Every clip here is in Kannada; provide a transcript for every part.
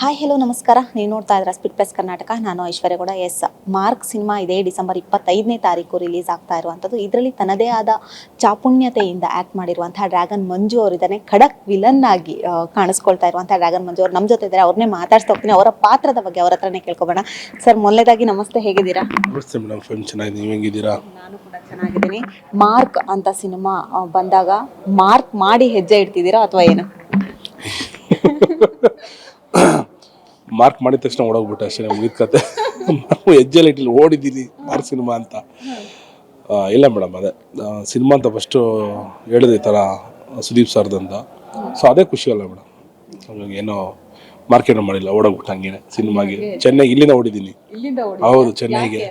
ಹಾಯ್ ಹಲೋ ನಮಸ್ಕಾರ. ನೀವು ನೋಡ್ತಾ ಇದ್ದೀರಾ ಸ್ಪೀಡ್ ಪ್ಲಸ್ ಕರ್ನಾಟಕ. ನಾನು ಐಶ್ವರ್ಯ ಕೂಡ. ಎಸ್, ಮಾರ್ಕ್ ಸಿನಿಮಾ ಇದೇ ಡಿಸೆಂಬರ್ 25ನೇ ತಾರೀಕು ರಿಲೀಸ್ ಆಗ್ತಾ ಇರುವಂಥದ್ದು. ಇದರಲ್ಲಿ ತನ್ನದೇ ಆದ ಚಾಪುಣ್ಯತೆಯಿಂದ ಆ್ಯಕ್ಟ್ ಮಾಡಿರುವಂತಹ ಡ್ರ್ಯಾಗನ್ ಮಂಜು ಅವರಿದ್ದಾನೆ. ಖಡಕ್ ವಿಲನ್ ಆಗಿ ಕಾಣಿಸ್ಕೊಳ್ತಾ ಇರುವಂತಹ ಡ್ರ್ಯಾಗನ್ ಮಂಜು ಅವರು ನಮ್ಮ ಜೊತೆ ಇದ್ದಾರೆ. ಅವ್ರನ್ನೇ ಮಾತಾಡ್ತಾ ಹೋಗ್ತೀನಿ. ಅವರ ಪಾತ್ರದ ಬಗ್ಗೆ ಅವ್ರ ಹತ್ರನೇ ಕೇಳ್ಕೊಬೋಣ. ಸರ್, ಮೊದಲನೇದಾಗಿ ನಮಸ್ತೆ, ಹೇಗಿದ್ದೀರಾ? ನಮಸ್ತೆ ಮೇಡಮ್, ಫಿಲ್ಮ್ ಚೆನ್ನಾಗಿದೆ. ನೀವು ಹೆಂಗಿದ್ದೀರಾ? ನಾನು ಕೂಡ ಚೆನ್ನಾಗಿದ್ದೀನಿ. ಮಾರ್ಕ್ ಅಂತ ಸಿನಿಮಾ ಬಂದಾಗ ಮಾರ್ಕ್ ಮಾಡಿ ಹೆಜ್ಜೆ ಇಡ್ತಿದ್ದೀರಾ ಅಥವಾ ಏನು? ಮಾರ್ಕ್ ಮಾಡಿದ ತಕ್ಷಣ ಓಡೋಗ್ಬಿಟ್ಟೆ, ಅಷ್ಟೇ ಮುಗಿದ ಕತೆ. ಹೆಜ್ಜೆಲ್ಲ ಇಟ್ಟಿಲ್ಲ, ಓಡಿದ್ದೀನಿ ಮಾರ್ಕ್ ಸಿನಿಮಾ ಅಂತ. ಇಲ್ಲ ಮೇಡಮ್, ಅದೇ ಸಿನಿಮಾ ಅಂತ ಫಸ್ಟು ಹೇಳಿದೆ ಈ ಥರ ಸುದೀಪ್ ಸರ್ದಂತ. ಸೊ ಅದೇ ಖುಷಿ ಅಲ್ಲ ಮೇಡಮ್. ಹಾಗಾಗಿ ಏನೋ ಮಾರ್ಕೇನೋ ಮಾಡಿಲ್ಲ, ಓಡೋಗ್ಬಿಟ್ಟು ಹಂಗೇನೆ ಸಿನಿಮಾಗೆ. ಚೆನ್ನೈ ಇಲ್ಲಿಂದ ಓಡಿದ್ದೀನಿ. ಹೌದು, ಚೆನ್ನೈಗೆ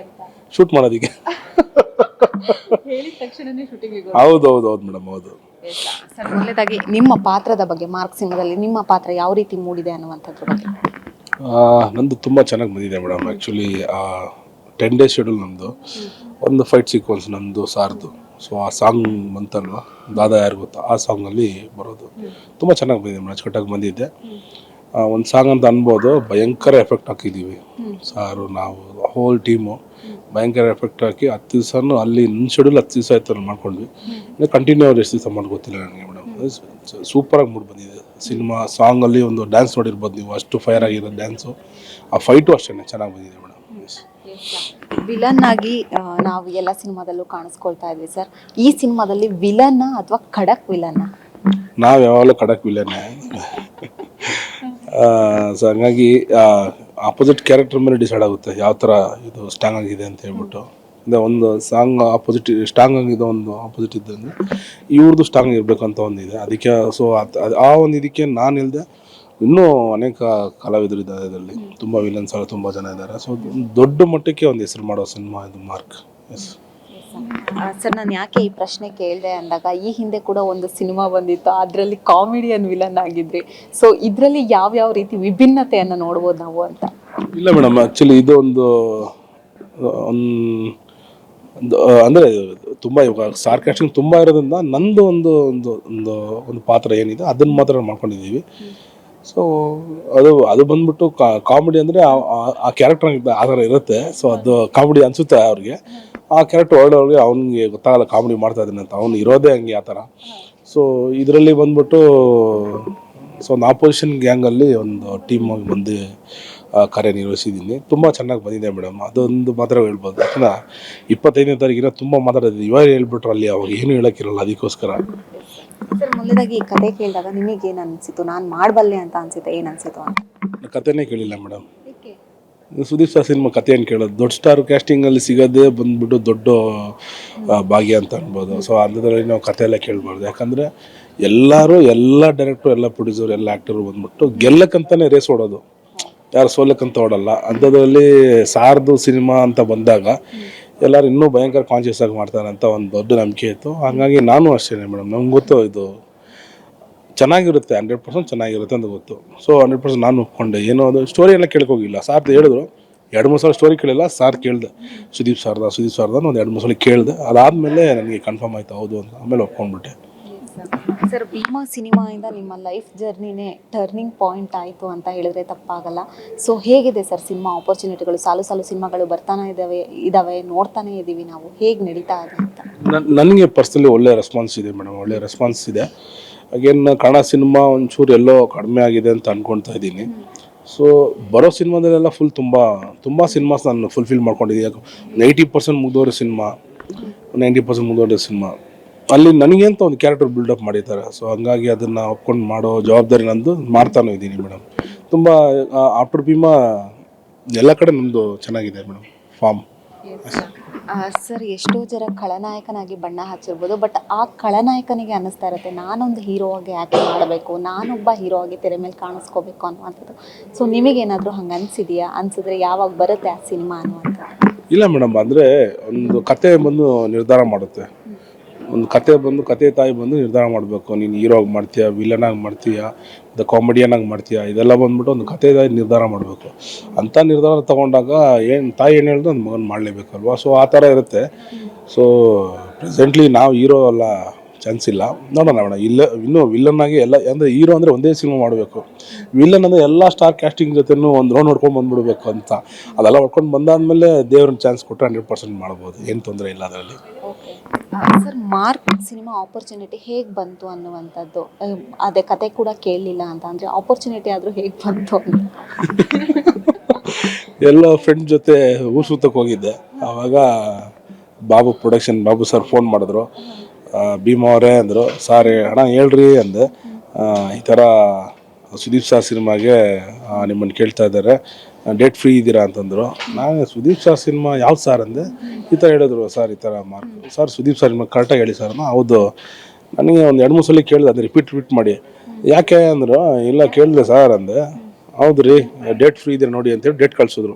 ಶೂಟ್ ಮಾಡೋದಕ್ಕೆ. ಹೌದು ಹೌದು ಹೌದು ಮೇಡಮ್, ಹೌದು. ಸರ್, ಮೊದಲನೇದಾಗಿ ನಿಮ್ಮ ಪಾತ್ರದ ಬಗ್ಗೆ, ಮಾರ್ಕ್ ಸಿನಿಮಾದಲ್ಲಿ ನಿಮ್ಮ ಪಾತ್ರ ಯಾವ ರೀತಿ ಮೂಡಿದೆ ಅನ್ನುವಂಥದ್ರ ಬಗ್ಗೆ. ನಂದು ತುಂಬ ಚೆನ್ನಾಗಿ ಬಂದಿದೆ ಮೇಡಮ್. ಆ್ಯಕ್ಚುಲಿ 10 days ಶೆಡ್ಯೂಲ್ ನಮ್ಮದು. ಒಂದು ಫೈಟ್ ಸೀಕ್ವೆನ್ಸ್ ನಮ್ಮದು ಸಾರ್ದು. ಸೊ ಆ ಸಾಂಗ್ ಬಂತಲ್ವ, ದಾದಾ ಯಾರು ಗೊತ್ತಾ, ಆ ಸಾಂಗಲ್ಲಿ ಬರೋದು ತುಂಬ ಚೆನ್ನಾಗಿ ಬಂದಿದೆ ಮೇಡಮ್. ಅಚ್ಚುಕಟ್ಟಾಗಿ ಬಂದಿದ್ದೆ. ಒಂದು ಸಾಂಗ್ ಅಂತ ಅನ್ಬೋದು. ಭಯಂಕರ ಎಫೆಕ್ಟ್ ಹಾಕಿದ್ದೀವಿ ಸಾರು, ನಾವು ಹೋಲ್ ಟೀಮು ಭಯಂಕರ ಎಫೆಕ್ಟ್ ಹಾಕಿ 10 ದಿವಸನೂ ಅಲ್ಲಿ ನನ್ನ ಶೆಡ್ಯೂಲ್ 10 ದಿವಸ ಆಯ್ತು ಅಲ್ಲಿ ಮಾಡ್ಕೊಂಡ್ವಿ. ಕಂಟಿನ್ಯೂ ಅವ್ರು ಎಷ್ಟು ದಿವಸ ಮಾಡಿ ಗೊತ್ತಿಲ್ಲ ನನಗೆ ಮೇಡಮ್. ಸೂಪರಾಗಿ ಮೂಡ್ ಬಂದಿದೆ ಸಿನಿಮಾ. ಸಾಂಗಲ್ಲಿ ಒಂದು ಡ್ಯಾನ್ಸ್ ನೋಡಿರ್ಬೋದು ನೀವು, ಅಷ್ಟು ಫೈರ್ ಆಗಿರೋ ಡ್ಯಾನ್ಸು. ಆ ಫೈಟು ಅಷ್ಟೇ ಚೆನ್ನಾಗಿ ಬಂದಿದೆ ಮೇಡಮ್. ವಿಲನ್ ಆಗಿ ನಾವು ಎಲ್ಲ ಸಿನಿಮಾದಲ್ಲೂ ಕಾಣಿಸ್ಕೊಳ್ತಾ ಇದ್ವಿ ಸರ್. ಈ ಸಿನಿಮಾದಲ್ಲಿ ವಿಲನ್ ಅಥವಾ ಖಡಕ್ ವಿಲನ್? ನಾವು ಯಾವಾಗಲೂ ಖಡಕ್ ವಿಲನ್ನೇ. ಸೊ ಹಂಗಾಗಿ ಆಪೋಸಿಟ್ ಕ್ಯಾರೆಕ್ಟರ್ ಮೇಲೆ ಡಿಸೈಡ್ ಆಗುತ್ತೆ ಯಾವ ಥರ ಇದು ಸ್ಟ್ರಾಂಗ್ ಆಗಿದೆ ಅಂತ ಹೇಳ್ಬಿಟ್ಟು. ಅಂದರೆ ಒಂದು ಸಾಂಗ್ ಆಪೋಸಿಟ್ ಸ್ಟ್ರಾಂಗ್ ಆಗಿದೆ, ಒಂದು ಆಪೋಸಿಟ್ ಇದ್ದಂಗೆ ಇವ್ರದ್ದು ಸ್ಟ್ರಾಂಗ್ ಇರಬೇಕು ಅಂತ ಒಂದಿದೆ. ಅದಕ್ಕೆ ಸೊ ಆ ಒಂದು ಇದಕ್ಕೆ ನಾನು ಇಲ್ಲದೆ ಇನ್ನೂ ಅನೇಕ ಕಲಾವಿದರು ಇದ್ದಾರೆ ಇದರಲ್ಲಿ. ತುಂಬ ವಿಲನ್ಸ್ ಎಲ್ಲ ತುಂಬ ಜನ ಇದ್ದಾರೆ. ಸೊ ದೊಡ್ಡ ಮಟ್ಟಕ್ಕೆ ಒಂದು ಹೆಸರು ಮಾಡೋ ಸಿನಿಮಾ ಇದು ಮಾರ್ಕ್. ಎಸ್ ಸರ್, ನಾನು ಯಾಕೆ ಈ ಪ್ರಶ್ನೆ ಕೇಳಿದೆ ಅಂದಾಗ, ಈ ಹಿಂದೆ ಕೂಡ ಒಂದು ಸಿನಿಮಾ ಬಂದಿತ್ತು, ಅದರಲ್ಲಿ ಕಾಮಿಡಿಯನ್ ವಿಲನ್ ಆಗಿದ್ರಿ. ಸೊ ಇದರಲ್ಲಿ ಯಾವ ರೀತಿ ವಿಭಿನ್ನತೆಯನ್ನು ನೋಡ್ಬೋದು ನಾವು ಅಂತ? ಇಲ್ಲ ಮೇಡಮ್, ಆ್ಯಕ್ಚುಲಿ ಇದು ಒಂದು ಅಂದರೆ ತುಂಬ ಇವಾಗ ಸಾರ್ಕಾಸ್ಟಿಂಗ್ ತುಂಬ ಇರೋದ್ರಿಂದ ನಂದು ಒಂದು ಪಾತ್ರ ಏನಿದೆ ಅದನ್ನು ಮಾತ್ರ ಮಾಡ್ಕೊಂಡಿದ್ದೀವಿ. ಸೊ ಅದು ಬಂದ್ಬಿಟ್ಟು ಕಾಮಿಡಿ ಅಂದರೆ ಆ ಕ್ಯಾರೆಕ್ಟರ್ ಆ ಥರ ಇರುತ್ತೆ. ಸೊ ಅದು ಕಾಮಿಡಿ ಅನಿಸುತ್ತೆ ಅವ್ರಿಗೆ. ಆ ಕ್ಯಾರೆಕ್ಟರ್ ಹೊರಡೋರಿಗೆ ಅವ್ನಿಗೆ ಗೊತ್ತಾಗಲ್ಲ ಕಾಮಿಡಿ ಮಾಡ್ತಾ ಇದ್ದಾನೆ ಅಂತ. ಅವ್ನು ಇರೋದೇ ಹಂಗೆ ಆ ಥರ. ಸೊ ಇದರಲ್ಲಿ ಬಂದ್ಬಿಟ್ಟು ಒಂದು ಆಪೋಸಿಷನ್ ಗ್ಯಾಂಗಲ್ಲಿ ಒಂದು ಟೀಮ್ ಆಗಿ ಬಂದು ಕಾರ್ಯನಿರ್ವಹಿಸಿದ್ದೀನಿ. ತುಂಬ ಚೆನ್ನಾಗಿ ಬಂದಿದೆ ಮೇಡಮ್. ಅದೊಂದು ಮಾತ್ರ ಹೇಳ್ಬೋದು. ಯಾಕಂದ್ರೆ 25ನೇ ತಾರೀಕಿನ ತುಂಬ ಮಾತಾಡೋದು, ಇವಾಗ ಹೇಳ್ಬಿಟ್ರು ಅಲ್ಲಿ ಅವಾಗ ಏನು ಹೇಳೋಕ್ಕಿರಲ್ಲ. ಅದಕ್ಕೋಸ್ಕರ ಸರ್, ಮೊದಲಾಗಿ ಈ ಕತೆ ಕೇಳಿದಾಗ ನಿಮಗೆ ಏನು ಅನಿಸಿತು? ನಾನು ಮಾಡಬಲ್ಲೆ ಅಂತ ಅನಿಸುತ್ತೆ, ಏನು ಅನಿಸಿತು ಅಂತ? ಕತೆನೇ ಕೇಳಿಲ್ಲ ಮೇಡಮ್. ಸುದೀಪ್ ಸರ್ ಸಿನಿಮಾ ಕತೆ ಏನು ಕೇಳೋದು? ದೊಡ್ಡ ಸ್ಟಾರ್ ಕ್ಯಾಸ್ಟಿಂಗಲ್ಲಿ ಸಿಗೋದೇ ಬಂದ್ಬಿಟ್ಟು ದೊಡ್ಡ ಭಾಗ್ಯ ಅಂತ ಅನ್ಬೋದು. ಸೊ ಅಂಥದ್ರಲ್ಲಿ ನಾವು ಕತೆ ಎಲ್ಲ ಕೇಳಬಾರ್ದು. ಯಾಕಂದರೆ ಎಲ್ಲ ಡೈರೆಕ್ಟ್ರು, ಎಲ್ಲ ಪ್ರೊಡ್ಯೂಸರ್, ಎಲ್ಲ ಆ್ಯಕ್ಟರು ಬಂದ್ಬಿಟ್ಟು ಗೆಲ್ಲಕ್ಕಂತಾನೆ ರೇಸ್ ಓಡೋದು, ಯಾರು ಸೋಲಕ್ಕಂತ ಓಡಲ್ಲ. ಅಂಥದ್ರಲ್ಲಿ ಸಾರ್ದು ಸಿನಿಮಾ ಅಂತ ಬಂದಾಗ ಎಲ್ಲರೂ ಇನ್ನೂ ಭಯಂಕರ ಕಾನ್ಷಿಯಸ್ ಆಗಿ ಮಾಡ್ತಾರೆ ಅಂತ ಒಂದು ದೊಡ್ಡ ನಂಬಿಕೆ ಇತ್ತು. ಹಾಗಾಗಿ ನಾನು ಅಷ್ಟೇ ಮೇಡಮ್, ನಮ್ಗೆ ಗೊತ್ತು ಇದು ಚೆನ್ನಾಗಿರುತ್ತೆ, 100% ಚೆನ್ನಾಗಿರುತ್ತೆ ಅಂತ ಗೊತ್ತು. ಸೊ 100% ನಾನು ಒಪ್ಕೊಂಡೆ. ಏನೋ ಅದು ಸ್ಟೋರಿ ಎಲ್ಲ ಕೇಳ್ಕೋಗಿಲ್ಲ. ಸಾರ್ದು ಹೇಳಿದ್ರು, 2-3 ಸಲ ಸ್ಟೋರಿ ಕೇಳಿಲ್ಲ. ಸಾರ್ ಕೇಳಿದೆ, ಸುದೀಪ್ ಸಾರ್ದ ಒಂದು 2-3 ಸಲ ಕೇಳಿದೆ. ಅದಾದಮೇಲೆ ನನಗೆ ಕನ್ಫರ್ಮ್ ಆಯಿತು ಹೌದು ಅಂತ. ಆಮೇಲೆ ಒಪ್ಕೊಂಡ್ಬಿಟ್ಟೆ. ಸರ್, ಭೀಮಾ ಸಿನಿಮಾಯಿಂದ ನಿಮ್ಮ ಲೈಫ್ ಜರ್ನಿನೇ ಟರ್ನಿಂಗ್ ಪಾಯಿಂಟ್ ಆಯಿತು ಅಂತ ಹೇಳಿದ್ರೆ ತಪ್ಪಾಗಲ್ಲ. ಸೊ ಹೇಗಿದೆ ಸರ್ ಸಿನಿಮಾ ಆಪರ್ಚುನಿಟಿಗಳು? ಸಾಲು ಸಿನಿಮಾಗಳು ಬರ್ತಾನೆ ಇದ್ದಾವೆ, ನೋಡ್ತಾನೆ ಇದ್ದೀವಿ ನಾವು. ಹೇಗೆ ನಡೀತಾ ಇದೆ ಅಂತ? ನನಗೆ ಪರ್ಸ್ನಲಿ ಒಳ್ಳೆ ರೆಸ್ಪಾನ್ಸ್ ಇದೆ ಮೇಡಮ್, ಒಳ್ಳೆ ರೆಸ್ಪಾನ್ಸ್ ಇದೆ. ಅಗೇನು ಕನ್ನಡ ಸಿನಿಮಾ ಒಂಚೂರು ಎಲ್ಲೋ ಕಡಿಮೆ ಆಗಿದೆ ಅಂತ ಅಂದ್ಕೊಳ್ತಾ ಇದ್ದೀನಿ. ಸೊ ಬರೋ ಸಿನಿಮಾದಲ್ಲೆಲ್ಲ ತುಂಬ ಸಿನಿಮಾಸ್ ನಾನು ಫುಲ್ಫಿಲ್ ಮಾಡ್ಕೊಂಡಿದ್ದೀನಿ. 80% ಮುಗಿದೋರೋ ಸಿನಿಮಾ, 90% ಮುಗಿದೋರೋ ಸಿನಿಮಾ ಅಲ್ಲಿ ನನಗೆ ಅಂತ ಒಂದು ಕ್ಯಾರೆಕ್ಟರ್ ಬಿಲ್ಡಪ್ ಮಾಡಿದ್ದಾರೆ. ಸೊ ಹಂಗಾಗಿ ಅದನ್ನು ಒಪ್ಕೊಂಡು ಮಾಡೋ ಜವಾಬ್ದಾರಿ ನಂದು, ಮಾಡ್ತಾನೂ ಇದ್ದೀನಿ ಮೇಡಮ್. ತುಂಬ ಆಫ್ಟರ್ ಭೀಮಾ ಎಲ್ಲ ಕಡೆ ನಮ್ಮದು ಚೆನ್ನಾಗಿದೆ ಮೇಡಮ್ ಫಾರ್ಮ್. ಸರ್, ಎಷ್ಟೋ ಜನ ಖಳನಾಯಕನಾಗಿ ಬಣ್ಣ ಹಚ್ಚಿರ್ಬೋದು, ಬಟ್ ಆ ಖಳನಾಯಕನಿಗೆ ಅನ್ನಿಸ್ತಾ ಇರುತ್ತೆ ನಾನೊಂದು ಹೀರೋ ಆಗಿ ಆ್ಯಕ್ಟ್ ಮಾಡಬೇಕು, ನಾನೊಬ್ಬ ಹೀರೋ ಆಗಿ ತೆರೆ ಮೇಲೆ ಕಾಣಿಸ್ಕೋಬೇಕು ಅನ್ನುವಂಥದ್ದು. ಸೊ ನಿಮಗೇನಾದರೂ ಹಂಗೆ ಅನಿಸಿದೆಯಾ? ಅನಿಸಿದ್ರೆ ಯಾವಾಗ ಬರುತ್ತೆ ಆ ಸಿನಿಮಾ ಅನ್ನುವಂಥದ್ದು? ಇಲ್ಲ ಮೇಡಮ್, ಅಂದರೆ ಒಂದು ಕತೆ ಬಂದು ನಿರ್ಧಾರ ಮಾಡುತ್ತೆ. ಒಂದು ಕತೆ ತಾಯಿ ಬಂದು ನಿರ್ಧಾರ ಮಾಡಬೇಕು. ನೀನು ಹೀರೋ ಆಗಿ ಮಾಡ್ತೀಯಾ, ವಿಲನ್ ಆಗಿ ಮಾಡ್ತೀಯಾ, ಇದು ಕಾಮಿಡಿಯನ್ ಆಗಿ ಮಾಡ್ತೀಯಾ, ಇದೆಲ್ಲ ಬಂದ್ಬಿಟ್ಟು ಒಂದು ಕತೆ ತಾಯಿ ನಿರ್ಧಾರ ಮಾಡಬೇಕು. ಅಂಥ ನಿರ್ಧಾರ ತೊಗೊಂಡಾಗ ತಾಯಿ ಏನು ಹೇಳಿದ್ರು ಒಂದು ಮಗನ ಮಾಡಲೇಬೇಕಲ್ವ. ಸೊ ಆ ಥರ ಇರುತ್ತೆ. ಸೊ ಪ್ರೆಸೆಂಟ್ಲಿ ನಾವು ಹೀರೋ ಅಲ್ಲ, ಚಾನ್ಸ್ ಇಲ್ಲ. ನೋಡೋಣ ಮೇಡಮ್, ಇನ್ನೂ ವಿಲ್ಲನ್ ಆಗಿ ಎಲ್ಲ ಅಂದರೆ ಹೀರೋ ಅಂದರೆ ಒಂದೇ ಸಿನಿಮಾ ಮಾಡಬೇಕು, ವಿಲ್ಲನ್ ಅಂದರೆ ಎಲ್ಲ ಸ್ಟಾರ್ ಕ್ಯಾಸ್ಟಿಂಗ್ ಜೊತೆನೂ ಒಂದು ರೌಂಡ್ ಹೊಡ್ಕೊಂಡು ಬಂದ್ಬಿಡ್ಬೇಕು ಅಂತ. ಅದೆಲ್ಲ ಹೊಡ್ಕೊಂಡು ಬಂದಾದಮೇಲೆ ದೇವ್ರನ್ನ ಚಾನ್ಸ್ ಕೊಟ್ಟರೆ 100% ಮಾಡ್ಬೋದು, ಏನು ತೊಂದರೆ ಇಲ್ಲ ಅದರಲ್ಲಿ. Okay sir, mark cinema opportunity ಹೇಗೆ ಬಂತು ಅನ್ನುವಂಥದ್ದು, ಅದೇ ಕತೆ ಕೂಡ ಕೇಳಲಿಲ್ಲ ಅಂತ ಅಂದರೆ ಆಪರ್ಚುನಿಟಿ ಆದರೂ ಹೇಗೆ ಬಂತು ಅಂತ? ಎಲ್ಲ ಫ್ರೆಂಡ್ ಜೊತೆ ಊರು ಸುತ್ತಕ್ಕೆ ಹೋಗಿದ್ದೆ. ಆವಾಗ ಬಾಬು ಸರ್ ಫೋನ್ ಮಾಡಿದ್ರು, ಭೀಮಾ ಅವರೇ ಅಂದರು. ಸರ್ ಅಣ್ಣ ಹೇಳ್ರಿ ಅಂದೆ, ಈ ಥರ ಸುದೀಪ್ ಸರ್ ಸಿನಿಮಾಗೆ ನಿಮ್ಮನ್ನು ಕೇಳ್ತಾ ಇದ್ದಾರೆ, ಡೇಟ್ ಫ್ರೀ ಇದ್ದೀರಾ ಅಂತಂದರು. ನಾನು ಸುದೀಪ್ ಸರ್ ಸಿನಿಮಾ ಯಾವ್ದು ಸರ್ ಅಂದೆ. ಈ ಥರ ಹೇಳಿದ್ರು, ಸರ್ ಈ ಥರ ಸರ್ ಸುದೀಪ್ ಸರ್ ನಿಮಗೆ ಕರೆಕ್ಟಾಗಿ ಹೇಳಿ ಸರ್. ಹೌದು, ನನಗೆ ಒಂದು 2-3 ಸಲ ಕೇಳಿದೆ, ಅದು ರಿಪೀಟ್ ಮಾಡಿ. ಯಾಕೆ ಅಂದರು. ಇಲ್ಲ ಕೇಳಿದೆ ಸರ್ ಅಂದೆ. ಹೌದು ರೀ, ಡೇಟ್ ಫ್ರೀ ಇದೆ ನೋಡಿ ಅಂತೇಳಿ ಡೇಟ್ ಕಳಿಸಿದ್ರು.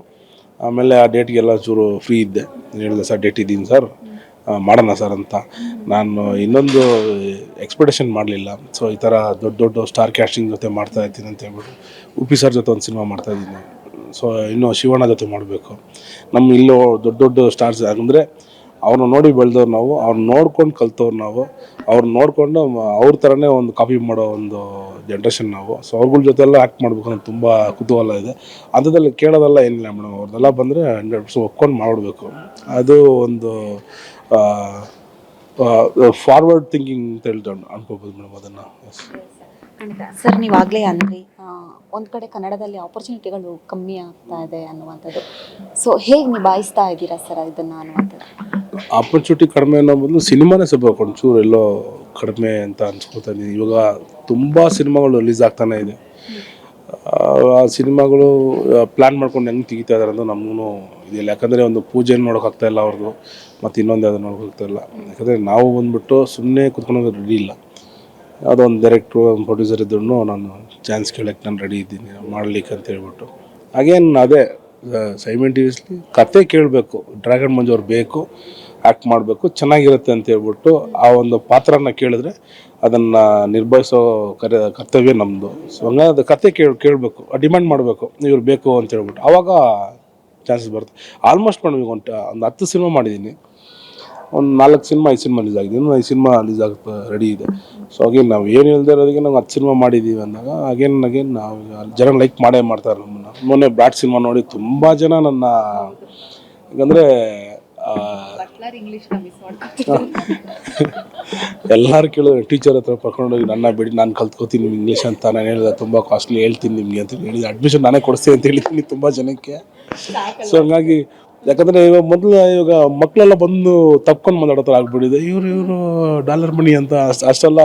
ಆಮೇಲೆ ಆ ಡೇಟ್ಗೆಲ್ಲ ಚೂರು ಫ್ರೀ ಇದ್ದೆ. ಹೇಳಿದೆ ಸರ್ ಡೇಟ್ ಇದ್ದೀನಿ ಸರ್, ಮಾಡೋಣ ಸರ್ ಅಂತ. ನಾನು ಇನ್ನೊಂದು ಎಕ್ಸ್ಪೆಕ್ಟೇಷನ್ ಮಾಡಲಿಲ್ಲ. ಸೊ ಈ ಥರ ದೊಡ್ಡ ಸ್ಟಾರ್ ಕ್ಯಾಸ್ಟಿಂಗ್ ಜೊತೆ ಮಾಡ್ತಾ ಇದ್ದೀನಿ ಅಂತ ಹೇಳ್ಬಿಟ್ಟು ಉಪಿ ಸರ್ ಜೊತೆ ಒಂದು ಸಿನಿಮಾ ಮಾಡ್ತಾಯಿದ್ದೀನಿ. ಸೊ ಇನ್ನೂ ಶಿವಣ್ಣ ಜೊತೆ ಮಾಡಬೇಕು. ನಮ್ಮ ಇಲ್ಲೂ ದೊಡ್ಡ ಸ್ಟಾರ್ಸ್ ಅಂದರೆ ಅವ್ರನ್ನ ನೋಡಿ ಬೆಳೆದವ್ರು ನಾವು, ಅವ್ರನ್ನ ನೋಡ್ಕೊಂಡು ಕಲ್ತವ್ರು ನಾವು, ಅವ್ರನ್ನ ನೋಡಿಕೊಂಡು ಅವ್ರ ಥರನೇ ಒಂದು ಕಾಪಿ ಮಾಡೋ ಒಂದು ಜನ್ರೇಷನ್ ನಾವು. ಸೊ ಅವ್ರಗಳ ಜೊತೆಲ್ಲ ಆ್ಯಕ್ಟ್ ಮಾಡಬೇಕು ಅನ್ನೋದು ತುಂಬ ಕುತೂಹಲ ಇದೆ. ಅಂಥದ್ರಲ್ಲಿ ಕೇಳೋದೆಲ್ಲ ಏನಿಲ್ಲ ಮೇಡಮ್, ಅವ್ರದ್ದೆಲ್ಲ ಬಂದರೆ 100% ಒಪ್ಕೊಂಡು ಮಾಡಬೇಕು. ಅದು ಒಂದು ಫಾರ್ವರ್ಡ್ ಥಿಂಕಿಂಗ್ ಅಂತ ಹೇಳ್ಕೊಂಡು ಅನ್ಕೋಬೋದು ಮೇಡಮ್ ಅದನ್ನು. ಸರ್, ನೀವಾಗಲೇ ಅಂದ್ರಿ ಒಂದು ಕಡೆ ಕನ್ನಡದಲ್ಲಿ ಆಪರ್ಚುನಿಟಿಗಳು ಕಮ್ಮಿ ಆಗ್ತಾ ಇದೆ ಅನ್ನುವಂಥದ್ದು. ಸೊ ಹೇಗೆ ನಿಭಾಯಿಸ್ತಾ ಇದ್ದೀರಾ ಸರ್ ಇದನ್ನು ಅನ್ನುವಂಥದ್ದು? ಆಪರ್ಚುನಿಟಿ ಕಡಿಮೆ ಅನ್ನೋ ಬದಲು ಸಿನಿಮಾನೇ ಸ್ವಲ್ಪ ಒಂಚೂರು ಎಲ್ಲೋ ಕಡಿಮೆ ಅಂತ ಅನ್ಸ್ಕೊತಾ ಇದ್ದೀನಿ. ಇವಾಗ ತುಂಬ ಸಿನಿಮಾಗಳು ರಿಲೀಸ್ ಆಗ್ತಾನೆ ಇದೆ. ಆ ಸಿನಿಮಾಗಳು ಪ್ಲ್ಯಾನ್ ಮಾಡ್ಕೊಂಡು ಹೆಂಗೆ ತೆಗಿತಾ ಇದ್ದಾರೆ ಅಂತ ನಮಗೂ ಇದಿಲ್ಲ. ಯಾಕಂದರೆ ಒಂದು ಪೂಜೆಯನ್ನು ನೋಡೋಕ್ಕಾಗ್ತಾ ಇಲ್ಲ ಅವ್ರದ್ದು, ಮತ್ತು ಇನ್ನೊಂದು ಯಾವುದನ್ನು ನೋಡೋಕ್ಕಾಗ್ತಾ ಇಲ್ಲ. ಯಾಕಂದರೆ ನಾವು ಬಂದುಬಿಟ್ಟು ಸುಮ್ಮನೆ ಕುತ್ಕೊಂಡು ರೆಡಿ ಇಲ್ಲ. ಯಾವುದೋ ಒಂದು ಡೈರೆಕ್ಟ್ರು, ಒಂದು ಪ್ರೊಡ್ಯೂಸರ್ ಇದ್ರೂ ನಾನು ಚಾನ್ಸ್ ಕೇಳೋಕ್ಕೆ ನಾನು ರೆಡಿ ಇದ್ದೀನಿ ಮಾಡಲಿಕ್ಕೆ ಅಂತ ಹೇಳ್ಬಿಟ್ಟು. ಹಾಗೇನು ಅದೇ ಸೈಮೆಂಟಿಯಸ್ಲಿ ಕತೆ ಕೇಳಬೇಕು, ಡ್ರ್ಯಾಗನ್ ಮಂಜು ಅವ್ರು ಬೇಕು, ಆ್ಯಕ್ಟ್ ಮಾಡಬೇಕು, ಚೆನ್ನಾಗಿರುತ್ತೆ ಅಂತ ಹೇಳ್ಬಿಟ್ಟು ಆ ಒಂದು ಪಾತ್ರನ ಕೇಳಿದ್ರೆ ಅದನ್ನು ನಿರ್ಭಯಿಸೋ ಕರ್ತವ್ಯ ನಮ್ಮದು. ಸೊ ಹಂಗಾಗಿ ಅದು ಕತೆ ಕೇಳಬೇಕು, ಡಿಮ್ಯಾಂಡ್ ಮಾಡಬೇಕು, ಇವ್ರು ಬೇಕು ಅಂತ ಹೇಳ್ಬಿಟ್ಟು, ಆವಾಗ ಚಾನ್ಸಸ್ ಬರುತ್ತೆ. ಆಲ್ಮೋಸ್ಟ್ ಮೇಡಮ್ ಒಂದು 10 ಸಿನಿಮಾ ಮಾಡಿದ್ದೀನಿ, ಒಂದು 4 ಸಿನಿಮಾ 5 ಸಿನಿಮಾ ರಿಲೀಸ್ ಆಗಿದೆ, ಇನ್ನೂ 5 ಸಿನಿಮಾ ರಿಲೀಸ್ ಆಗುತ್ತೆ ರೆಡಿ ಇದೆ. ಸೊ ಅಗೇನ್ ನಾವು ಏನು ಇಲ್ಲದೆ ಇರೋದಕ್ಕೆ ನಾವು 10 ಸಿನಿಮಾ ಮಾಡಿದ್ದೀವಿ ಅಂದಾಗ ಅಗೇನ್ ನಾವು ಜನ ಲೈಕ್ ಮಾಡೇ ಮಾಡ್ತಾರೆ ನಮ್ಮನ್ನು. ಮೊನ್ನೆ ಬ್ಯಾಟ್ ಸಿನಿಮಾ ನೋಡಿ ತುಂಬ ಜನ ನನ್ನ, ಯಾಕಂದರೆ ಎಲ್ಲರೂ ಕೇಳಿದ್ರೆ ಟೀಚರ್ ಹತ್ರ ಕರ್ಕೊಂಡೋಗಿ ನನ್ನ ಬಿಡಿ ನಾನು ಕಲ್ತ್ಕೋತೀನಿ ನಿಮ್ಗೆ ಇಂಗ್ಲೀಷ್ ಅಂತ. ನಾನು ಹೇಳಿದೆ ತುಂಬ ಕಾಸ್ಟ್ಲಿ ಹೇಳ್ತೀನಿ ನಿಮಗೆ ಅಂತ ಹೇಳಿ ಅಡ್ಮಿಷನ್ ನಾನೇ ಕೊಡಿಸ್ತೀನಿ ಅಂತ ಹೇಳಿದ್ದೀನಿ ತುಂಬ ಜನಕ್ಕೆ. ಸೊ ಹಂಗಾಗಿ ಯಾಕಂದರೆ ಇವಾಗ ಮಕ್ಕಳೆಲ್ಲ ಬಂದು ತಪ್ಕೊಂಡು ಮಾತಾಡೋ ಆಗ್ಬಿಟ್ಟಿದೆ, ಇವರು ಡಾಲರ್ ಮನಿ ಅಂತ ಅಷ್ಟೆಲ್ಲ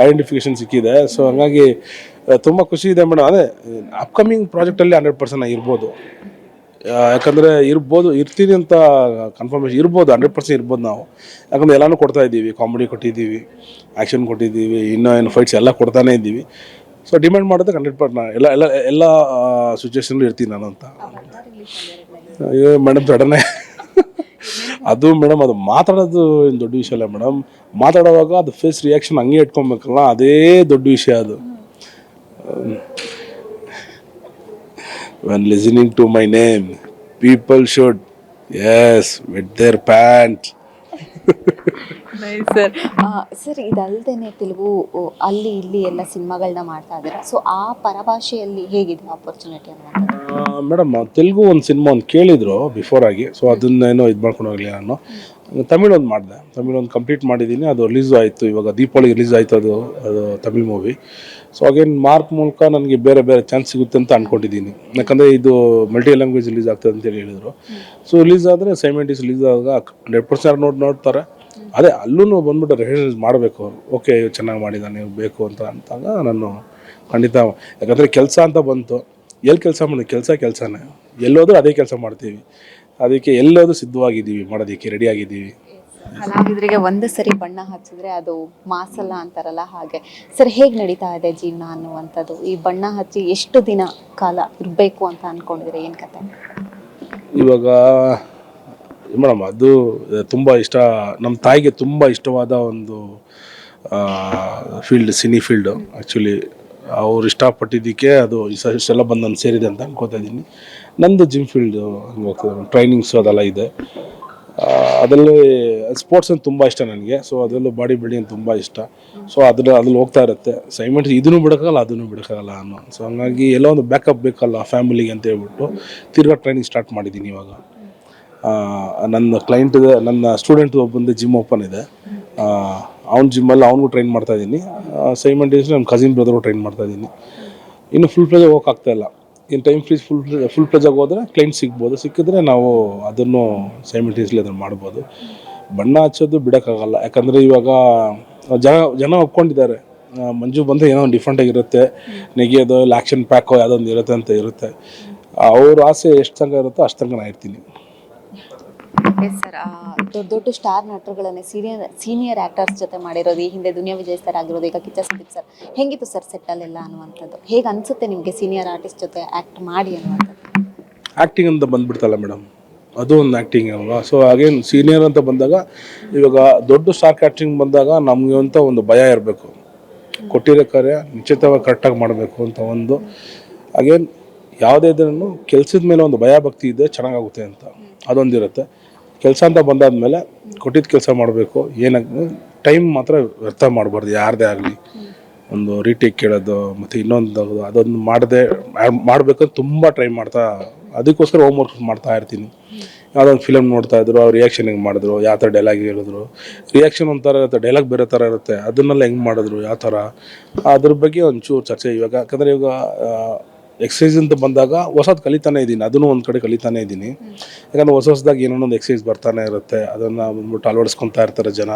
ಐಡೆಂಟಿಫಿಕೇಶನ್ ಸಿಕ್ಕಿದೆ. ಸೊ ಹಂಗಾಗಿ ತುಂಬ ಖುಷಿ ಇದೆ ಮೇಡಮ್. ಅದೇ ಅಪ್ಕಮಿಂಗ್ ಪ್ರಾಜೆಕ್ಟಲ್ಲಿ 100% ಇರ್ಬೋದು. ಯಾಕಂದರೆ ಇರ್ತೀನಿ ಅಂತ ಕನ್ಫರ್ಮೇಷನ್ ಇರ್ಬೋದು, 100% ಇರ್ಬೋದು ನಾವು. ಯಾಕಂದರೆ ಎಲ್ಲನೂ ಕೊಡ್ತಾ ಇದ್ದೀವಿ, ಕಾಮಿಡಿ ಕೊಟ್ಟಿದ್ದೀವಿ, ಆ್ಯಕ್ಷನ್ ಕೊಟ್ಟಿದ್ದೀವಿ, ಇನ್ನೂ ಫೈಟ್ಸ್ ಎಲ್ಲ ಕೊಡ್ತಾನೇ ಇದ್ದೀವಿ. ಸೊ ಡಿಮ್ಯಾಂಡ್ ಮಾಡೋದಕ್ಕೆ 100% ಎಲ್ಲ ಸಿಚುವೇಷನ್ಲು ಇರ್ತೀನಿ ನಾನು ಅಂತ. ಅಯ್ಯೋ ಮೇಡಮ್ ಸಡನ್ನೇ ಅದು ಮೇಡಮ್, ಅದು ಮಾತಾಡೋದು ಏನು ದೊಡ್ಡ ವಿಷಯ ಅಲ್ಲ ಮೇಡಮ್. ಮಾತಾಡೋವಾಗ ಅದು ಫೇಸ್ ರಿಯಾಕ್ಷನ್ ಹಂಗೆ ಇಟ್ಕೊಬೇಕಲ್ಲ, ಅದೇ ದೊಡ್ಡ ವಿಷಯ ಅದು. When listening to my name, people should, yes, wet their pants. Sir, sir ಇದಲ್ದೇನೆ ತೆಲುಗು ಅಲ್ಲಿ ಇಲ್ಲಿ ಎಲ್ಲ ಸಿನಿಮಾಗಳನ್ನ ಮಾಡ್ತಾ ಇದ್ದೀರಾ. ಸೊ ಆ ಪರಭಾಷೆಯಲ್ಲಿ ಹೇಗಿದೆ ಆಪರ್ಚುನಿಟಿ ಅನ್ನೋದು? ಮೇಡಮ್ ತೆಲುಗು ಒಂದು ಸಿನಿಮಾ ಒಂದು ಕೇಳಿದ್ರು ಬಿಫೋರ್ ಆಗಿ. ಸೊ ಅದನ್ನೇನೋ ಇದು ಮಾಡ್ಕೊಂಡು ಹೋಗಲಿ. ನಾನು ತಮಿಳ್ ಒಂದು ಮಾಡಿದೆ, ತಮಿಳ್ ಒಂದು ಕಂಪ್ಲೀಟ್ ಮಾಡಿದ್ದೀನಿ. ಅದು ರಿಲೀಸ್ ಆಯಿತು, ಇವಾಗ ದೀಪಾವಳಿಗೆ ರಿಲೀಸ್ ಆಯಿತು ಅದು Tamil movie. So again mark ಮೂಲಕ ನನಗೆ ಬೇರೆ ಚಾನ್ಸ್ ಸಿಗುತ್ತೆ ಅಂತ ಅಂದ್ಕೊಂಡಿದ್ದೀನಿ. ಯಾಕಂದರೆ ಇದು ಮಲ್ಟಿ ಲ್ಯಾಂಗ್ವೇಜ್ ರಿಲೀಸ್ ಆಗ್ತದೆ ಅಂತೇಳಿ ಹೇಳಿದರು. ಸೊ ರಿಲೀಸ್ ಆದರೆ ಸೈಮೆಂಟಿಸ್ ರಿಲೀಸ್ ಆದಾಗ 100% ನೋಡ್ತಾರೆ. ಅದೇ ಅಲ್ಲೂ ಬಂದ್ಬಿಟ್ಟು ರೆಕಗ್ನೈಸ್ ಮಾಡಬೇಕು ಅವರು, ಓಕೆ ಚೆನ್ನಾಗಿ ಮಾಡಿದ್ದಾನೆ ಬೇಕು ಅಂತ ಅಂತಾಗ ನಾನು ಖಂಡಿತ. ಯಾಕಂದರೆ ಕೆಲಸ ಅಂತ ಬಂತು, ಎಲ್ಲಿ ಕೆಲಸ ಮಾಡಿ ಕೆಲಸನೇ, ಎಲ್ಲೋದ್ರೂ ಅದೇ ಕೆಲಸ ಮಾಡ್ತೀವಿ. ಅದಕ್ಕೆ ಎಲ್ಲೋದ್ರೂ ಸಿದ್ಧವಾಗಿದ್ದೀವಿ, ಮಾಡೋದಕ್ಕೆ ರೆಡಿ ಆಗಿದ್ದೀವಿ. ಕಲಾವಿದರಿಗೆ ಒಂದು ಸರಿ ಬಣ್ಣ ಹಚ್ಚಿದ್ರೆ ಅದು ಮಾಸಲ್ಲ ಅಂತಾರಲ್ಲ, ಹಾಗೆ ಸರ್ ಹೇಗೆ ನಡೀತಾ ಇದೆ ಜೀವನ ಅನ್ನುವಂಥದ್ದು? ಈ ಬಣ್ಣ ಹಚ್ಚಿ ಎಷ್ಟು ದಿನ ಕಾಲ ಇರಬೇಕು ಅಂತ ಅಂದ್ಕೊಂಡಿದ್ರೆ ಏನು ಕತೆ? ಇವಾಗ ಮೇಡಮ್ ಅದು ತುಂಬ ಇಷ್ಟ, ನಮ್ಮ ತಾಯಿಗೆ ತುಂಬ ಇಷ್ಟವಾದ ಒಂದು ಫೀಲ್ಡ್, ಸಿನಿ ಫೀಲ್ಡು. ಆ್ಯಕ್ಚುಲಿ ಅವ್ರು ಇಷ್ಟಪಟ್ಟಿದ್ದಕ್ಕೆ ಅದು ಇಷ್ಟೆಲ್ಲ ಬಂದು ನಾನು ಸೇರಿದೆ ಅಂತ ಅನ್ಕೋತಾ ಇದ್ದೀನಿ. ನಂದು ಜಿಮ್ ಫೀಲ್ಡು ಹಂಗೆ ಹೋಗ್ತದೆ, ಟ್ರೈನಿಂಗ್ಸು ಅದೆಲ್ಲ ಇದೆ. ಅದರಲ್ಲಿ ಸ್ಪೋರ್ಟ್ಸ್ ಅಂತ ತುಂಬ ಇಷ್ಟ ನನಗೆ. ಸೊ ಅದರಲ್ಲೂ ಬಾಡಿ ಬಿಲ್ಡಿಂಗ್ ತುಂಬ ಇಷ್ಟ. ಸೊ ಅದ್ರಲ್ಲಿ ಹೋಗ್ತಾ ಇರುತ್ತೆ ಸೈಮೆಂಟ್, ಇದನ್ನು ಬಿಡೋಕ್ಕಾಗಲ್ಲ ಅದನ್ನು ಬಿಡೋಕ್ಕಾಗಲ್ಲ ಅನ್ನೋ. ಸೊ ಹಂಗಾಗಿ ಎಲ್ಲೋ ಒಂದು ಬ್ಯಾಕಪ್ ಬೇಕಲ್ಲ ಫ್ಯಾಮಿಲಿಗೆ ಅಂತ ಹೇಳ್ಬಿಟ್ಟು ತಿರ್ಗಾ ಟ್ರೈನಿಂಗ್ ಸ್ಟಾರ್ಟ್ ಮಾಡಿದ್ದೀನಿ ಇವಾಗ. ನನ್ನ ಕ್ಲೈಂಟ್ ನನ್ನ ಸ್ಟೂಡೆಂಟ್ ಒಬ್ಬಂದು ಜಿಮ್ ಓಪನ್ ಇದೆ. ಅವ್ನ ಜಿಮ್ಮಲ್ಲಿ ಅವ್ನಿಗೂ ಟ್ರೈನ್ ಮಾಡ್ತಾಯಿದ್ದೀನಿ. ಸೈಮೆಂಟೇನಿಯಸ್ಲಿ ನಮ್ಮ ಕಸಿನ್ ಬ್ರದರ್ಗೂ ಟ್ರೈನ್ ಮಾಡ್ತಾಯಿದ್ದೀನಿ. ಇನ್ನು ಫುಲ್ ಪ್ಲೇಜ್ ಹೋಗೋಕ್ಕಾಗ್ತಾಯಿಲ್ಲ. ಇನ್ನು ಟೈಮ್ ಫ್ರೀಸ್ ಫುಲ್ ಪ್ಲೇಜಾಗಿ ಹೋದರೆ ಕ್ಲೈಂಟ್ ಸಿಗ್ಬೋದು. ಸಿಕ್ಕಿದ್ರೆ ನಾವು ಅದನ್ನು ಸೈಮೆಂಟೇನಿಯಸ್ಲಿ ಅದನ್ನು ಮಾಡ್ಬೋದು. ಬಣ್ಣ ಹಚ್ಚೋದು ಬಿಡೋಕ್ಕಾಗಲ್ಲ, ಯಾಕಂದರೆ ಇವಾಗ ಜನ ಒಪ್ಕೊಂಡಿದ್ದಾರೆ. ಮಂಜು ಬಂದರೆ ಏನೋ ಒಂದು ಡಿಫ್ರೆಂಟಾಗಿರುತ್ತೆ, ನೆಗೆಯೋದು ಇಲ್ಲ ಆ್ಯಕ್ಷನ್ ಪ್ಯಾಕೋ ಯಾವುದೊಂದು ಇರುತ್ತೆ ಅಂತ ಇರುತ್ತೆ. ಅವ್ರ ಆಸೆ ಎಷ್ಟು ತನಕ ಇರುತ್ತೋ ಅಷ್ಟು ತನಕ ನಾನು ಇರ್ತೀನಿ. ಎಸ್ ಸರ್, ದೊಡ್ಡ ದೊಡ್ಡ ಸ್ಟಾರ್ ನಟರುಗಳನ್ನೇ ಸೀನಿಯರ್ ಆ್ಯಕ್ಟರ್ಸ್ ಜೊತೆ ಮಾಡಿರೋದು, ಈ ಹಿಂದೆ ದುನಿಯಾ ವಿಜಯ್ ಸರ್ ಆಗಿರೋದು, ಈಗ ಕಿಚ್ಚ ಸುದೀಪ್ ಸರ್. ಹೆಂಗಿತ್ತು ಸರ್ ಸೆಟ್ಟಲ್ಲೆಲ್ಲ ಅನ್ನುವಂಥದ್ದು? ಹೇಗೆ ಅನಿಸುತ್ತೆ ನಿಮಗೆ ಸೀನಿಯರ್ ಆರ್ಟಿಸ್ಟ್ ಜೊತೆ ಆ್ಯಕ್ಟ್ ಮಾಡಿ ಅನ್ನುವಂಥದ್ದು? ಆ್ಯಕ್ಟಿಂಗ್ ಅಂತ ಬಂದುಬಿಡ್ತಲ್ಲ ಮೇಡಮ್, ಅದು ಒಂದು ಆ್ಯಕ್ಟಿಂಗ್ ಅಲ್ವಾ. ಸೊ ಹಾಗೇನು ಸೀನಿಯರ್ ಅಂತ ಬಂದಾಗ, ಇವಾಗ ದೊಡ್ಡ ಸ್ಟಾರ್ ಕ್ಯಾಸ್ಟಿಂಗ್ ಬಂದಾಗ ನಮಗೆ ಅಂತ ಒಂದು ಭಯ ಇರಬೇಕು. ಕೊಟ್ಟಿರೋ ಕಾರ್ಯ ನಿಶ್ಚಿತವಾಗಿ ಕರೆಕ್ಟಾಗಿ ಮಾಡಬೇಕು ಅಂತ ಒಂದು. ಹಾಗೇನು ಯಾವುದೇ ಇದನ್ನು ಕೆಲಸದ ಮೇಲೆ ಒಂದು ಭಯ ಭಕ್ತಿ ಇದೆ, ಚೆನ್ನಾಗಾಗುತ್ತೆ ಅಂತ ಅದೊಂದಿರುತ್ತೆ. ಕೆಲಸ ಅಂತ ಬಂದಾದ್ಮೇಲೆ ಕೊಟ್ಟಿದ್ದ ಕೆಲಸ ಮಾಡಬೇಕು. ಏನಾಗ ಟೈಮ್ ಮಾತ್ರ ವ್ಯರ್ಥ ಮಾಡಬಾರ್ದು ಯಾರದೇ ಆಗಲಿ. ಒಂದು ರೀಟೇಕ್ ಕೇಳೋದು ಮತ್ತು ಇನ್ನೊಂದು ಅದೊಂದು ಮಾಡಬೇಕಂತ ತುಂಬ ಟ್ರೈ ಮಾಡ್ತಾ, ಅದಕ್ಕೋಸ್ಕರ ಹೋಮ್ ವರ್ಕ್ ಮಾಡ್ತಾ ಇರ್ತೀನಿ. ಯಾವುದೊಂದು ಫಿಲಮ್ ನೋಡ್ತಾಯಿದ್ರು, ಅವ್ರು ರಿಯಾಕ್ಷನ್ ಹೆಂಗೆ ಮಾಡಿದ್ರು, ಯಾವ ಥರ ಡೈಲಾಗ್ ಹೇಳಿದ್ರು, ರಿಯಾಕ್ಷನ್ ಒಂಥರ ಇರುತ್ತೆ, ಡೈಲಾಗ್ ಬೇರೆ ಥರ ಇರುತ್ತೆ, ಅದನ್ನೆಲ್ಲ ಹೆಂಗೆ ಮಾಡಿದ್ರು, ಯಾವ ಥರ, ಅದ್ರ ಬಗ್ಗೆ ಒಂಚೂರು ಚರ್ಚೆ. ಇವಾಗ ಯಾಕಂದರೆ ಇವಾಗ ಎಕ್ಸಸೈಸ್ ಅಂತ ಬಂದಾಗ ಹೊಸದು ಕಲಿತಾನೆ ಇದ್ದೀನಿ, ಅದನ್ನು ಒಂದು ಕಡೆ ಕಲಿತಾನೆ ಇದ್ದೀನಿ. ಯಾಕಂದರೆ ಹೊಸದಾಗಿ ಏನೋ ಒಂದು ಎಕ್ಸಸೈಸ್ ಬರ್ತಾನೆ ಇರುತ್ತೆ, ಅದನ್ನು ಬಂದ್ಬಿಟ್ಟು ಅಳವಡಿಸ್ಕೊತಾ ಇರ್ತಾರೆ ಜನ.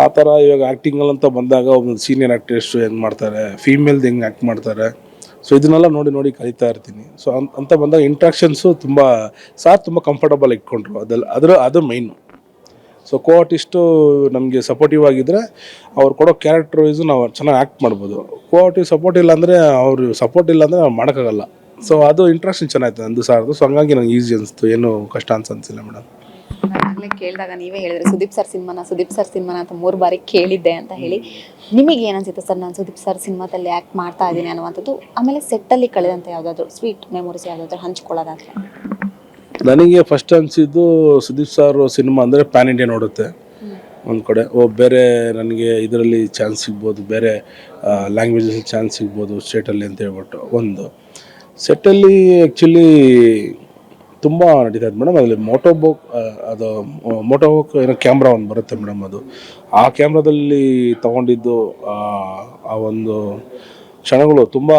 ಆ ಥರ ಇವಾಗ ಆ್ಯಕ್ಟಿಂಗಲ್ಲಂತ ಬಂದಾಗ ಒಂದು ಸೀನಿಯರ್ ಆ್ಯಕ್ಟ್ರೆಸ್ಟು ಹೆಂಗೆ ಮಾಡ್ತಾರೆ, ಫೀಮೇಲ್ದು ಹೆಂಗೆ ಆ್ಯಕ್ಟ್ ಮಾಡ್ತಾರೆ, ಸೊ ಇದನ್ನೆಲ್ಲ ನೋಡಿ ಕಲಿತಾ ಇರ್ತೀನಿ. ಸೊ ಅಂತ ಬಂದಾಗ ಇಂಟ್ರಾಕ್ಷನ್ಸು ತುಂಬ ಕಂಫರ್ಟಬಲ್ ಇಟ್ಕೊಂಡ್ರು, ಅದು ಮೈನು. ಸೊ ಆರ್ಟಿಸ್ಟು ನಮಗೆ ಸಪೋರ್ಟಿವ್ ಆಗಿದ್ದರೆ ಅವ್ರು ಕೊಡೋ ಕ್ಯಾರೆಕ್ಟರ್ ವೈಸು ನಾವು ಚೆನ್ನಾಗಿ ಆ್ಯಕ್ಟ್ ಮಾಡ್ಬೋದು. ಆರ್ಟಿಸ್ಟ್ ಸಪೋರ್ಟ್ ಇಲ್ಲ ಅಂದರೆ ನಾವು ಮಾಡೋಕ್ಕಾಗಲ್ಲ. ಸೊ ಅದು ಇಂಟ್ರಾಕ್ಷನ್ ಚೆನ್ನಾಗಿತ್ತು ನಂದು ಸಾರ್ದು. ಸೊ ಹಂಗಾಗಿ ನಂಗೆ ಈಸಿ ಅನಿಸ್ತು, ಏನು ಕಷ್ಟ ಅನಿಸಿಲ್ಲ ಮೇಡಮ್. ಆಗಲೇ ಕೇಳಿದಾಗ ನೀವೇ ಹೇಳಿದ್ರೆ ಸುದೀಪ್ ಸರ್ ಸಿನಿಮಾನ ಅಂತ 3 ಬಾರಿ ಕೇಳಿದ್ದೆ ಅಂತ ಹೇಳಿ. ನಿಮಗೆ ಏನನ್ಸುತ್ತೆ ಸರ್, ನಾನು ಸುದೀಪ್ ಸರ್ ಸಿನಿಮಾದಲ್ಲಿ ಆ್ಯಕ್ಟ್ ಮಾಡ್ತಾ ಇದ್ದೀನಿ ಅನ್ನುವಂಥದ್ದು? ಆಮೇಲೆ ಸೆಟ್ಟಲ್ಲಿ ಕಳೆದಂಥ ಯಾವುದಾದ್ರು ಸ್ವೀಟ್ ಮೆಮೊರೀಸ್ ಯಾವುದಾದ್ರು ಹಂಚ್ಕೊಳ್ಳೋದಾದ್ರೆ? ನನಗೆ ಫಸ್ಟ್ ಅನಿಸಿದ್ದು ಸುದೀಪ್ ಸರ್ ಸಿನಿಮಾ ಅಂದರೆ ಪ್ಯಾನ್ ಇಂಡಿಯಾ ನೋಡುತ್ತೆ ಒಂದು ಕಡೆ. ಬೇರೆ ನನಗೆ ಇದರಲ್ಲಿ ಚಾನ್ಸ್ ಸಿಗ್ಬೋದು, ಬೇರೆ ಲ್ಯಾಂಗ್ವೇಜಲ್ಲಿ ಚಾನ್ಸ್ ಸಿಗ್ಬೋದು ಸ್ಟೇಟಲ್ಲಿ ಅಂತ ಹೇಳ್ಬಿಟ್ಟು. ಒಂದು ಸೆಟ್ಟಲ್ಲಿ ಆ್ಯಕ್ಚುಲಿ ತುಂಬ ನಡೀತಾ ಇತ್ತು ಮೇಡಮ್. ಅದರಲ್ಲಿ ಮೋಟೋಬೋಕ್ ಏನೋ ಕ್ಯಾಮ್ರಾ ಒಂದು ಬರುತ್ತೆ ಮೇಡಮ್. ಆ ಕ್ಯಾಮ್ರಾದಲ್ಲಿ ತೊಗೊಂಡಿದ್ದು ಆ ಒಂದು ಕ್ಷಣಗಳು ತುಂಬ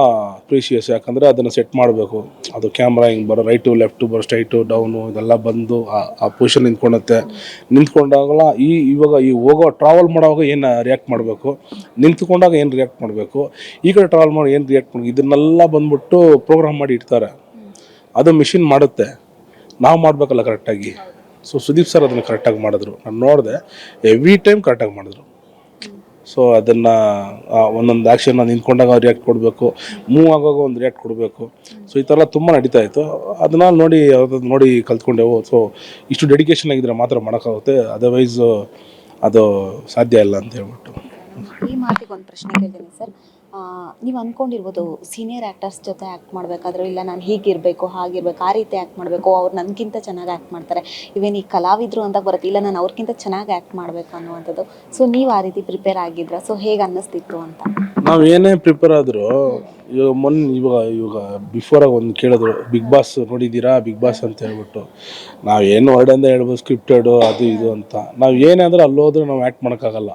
ಪ್ರೀಶಿಯಸ್. ಯಾಕಂದರೆ ಅದನ್ನು ಸೆಟ್ ಮಾಡಬೇಕು. ಅದು ಕ್ಯಾಮ್ರಾ ಹಿಂಗೆ ಬರೋ ರೈಟು ಲೆಫ್ಟು ಬರೋ ಸ್ಟ್ರೈಟು ಡೌನು ಇದೆಲ್ಲ ಬಂದು ಆ ಪೊಸಿಷನ್ ನಿಂತ್ಕೊಂಡಾಗಲ್ಲ. ಇವಾಗ ಹೋಗೋ ಟ್ರಾವೆಲ್ ಮಾಡೋವಾಗ ಏನು ರಿಯಾಕ್ಟ್ ಮಾಡಬೇಕು, ನಿಂತ್ಕೊಂಡಾಗ ಏನು ರಿಯಾಕ್ಟ್ ಮಾಡಬೇಕು, ಈ ಕಡೆ ಟ್ರಾವೆಲ್ ಮಾಡಿ ಏನು ರಿಯಾಕ್ಟ್ ಮಾಡಬೇಕು, ಇದನ್ನೆಲ್ಲ ಬಂದ್ಬಿಟ್ಟು ಪ್ರೋಗ್ರಾಮ್ ಮಾಡಿ ಇಡ್ತಾರೆ. ಅದು ಮಿಷಿನ್ ಮಾಡುತ್ತೆ, ನಾವು ಮಾಡಬೇಕಲ್ಲ ಕರೆಕ್ಟಾಗಿ. ಸೊ ಸುದೀಪ್ ಸರ್ ಅದನ್ನು ಕರೆಕ್ಟಾಗಿ ಮಾಡಿದ್ರು. ನಾನು ನೋಡಿದೆ, ಎವ್ರಿ ಟೈಮ್ ಕರೆಕ್ಟಾಗಿ ಮಾಡಿದ್ರು. ಸೊ ಅದನ್ನು ಒಂದೊಂದು ಆ್ಯಕ್ಷನ್ ನಿಂತ್ಕೊಂಡಾಗ ರಿಯಾಕ್ಟ್ ಕೊಡಬೇಕು, ಮೂವ್ ಆಗುವಾಗ ಒಂದು ರಿಯಾಕ್ಟ್ ಕೊಡಬೇಕು. ಸೊ ಈ ಥರ ತುಂಬ ನಡೀತಾ ಇತ್ತು. ಅದನ್ನ ನೋಡಿ ಕಲ್ತ್ಕೊಂಡೆವು. ಸೊ ಇಷ್ಟು ಡೆಡಿಕೇಶನ್ ಆಗಿದ್ರೆ ಮಾತ್ರ ಮಾಡೋಕ್ಕಾಗುತ್ತೆ, ಅದರ್ವೈಸ್ ಅದು ಸಾಧ್ಯ ಇಲ್ಲ ಅಂತ ಹೇಳ್ಬಿಟ್ಟು. ಈ ಮಾತಿಗೆ ಒಂದು ಪ್ರಶ್ನೆ ಕೇಳ್ತೀನಿ ಸರ್. ನೀವು ಅಂದ್ಕೊಂಡಿರ್ಬೋದು ಸೀನಿಯರ್ ಆ್ಯಕ್ಟರ್ಸ್ ಜೊತೆ ಆ್ಯಕ್ಟ್ ಮಾಡಬೇಕಾದ್ರೂ, ಇಲ್ಲ ನಾನು ಹೀಗಿರಬೇಕು ಹಾಗಿರ್ಬೇಕು ಆ ರೀತಿ ಆ್ಯಕ್ಟ್ ಮಾಡಬೇಕು, ಅವ್ರು ನನಗಿಂತ ಚೆನ್ನಾಗಿ ಆ್ಯಕ್ಟ್ ಮಾಡ್ತಾರೆ, ಇವೇನು ಈ ಕಲಾವಿದರು ಅಂತ ಬರುತ್ತೆ, ಇಲ್ಲ ನಾನು ಅವ್ರಿಗಿಂತ ಚೆನ್ನಾಗಿ ಆ್ಯಕ್ಟ್ ಮಾಡಬೇಕು ಅನ್ನುವಂಥದ್ದು. ಸೊ ನೀವು ಆ ರೀತಿ ಪ್ರಿಪೇರ್ ಆಗಿದ್ರ? ಸೊ ಹೇಗೆ ಅನ್ನಿಸ್ತಿತ್ತು ಅಂತ? ನಾವು ಏನೇ ಪ್ರಿಪೇರ್ ಆದರೂ ಇವಾಗ ಬಿಫೋರಾಗಿ ಒಂದು ಕೇಳಿದ್ರು, ಬಿಗ್ ಬಾಸ್ ನೋಡಿದ್ದೀರಾ ಬಿಗ್ ಬಾಸ್ ಅಂತ ಹೇಳ್ಬಿಟ್ಟು. ನಾವು ಏನು ಹೊರಡಿಂದ ಹೇಳ್ಬೋದು ಸ್ಕ್ರಿಪ್ಟೆಡು ಅದು ಇದು ಅಂತ. ನಾವು ಏನೇ ಅಂದರೆ ಅಲ್ಲೋದ್ರೆ ನಾವು ಆ್ಯಕ್ಟ್ ಮಾಡೋಕ್ಕಾಗಲ್ಲ.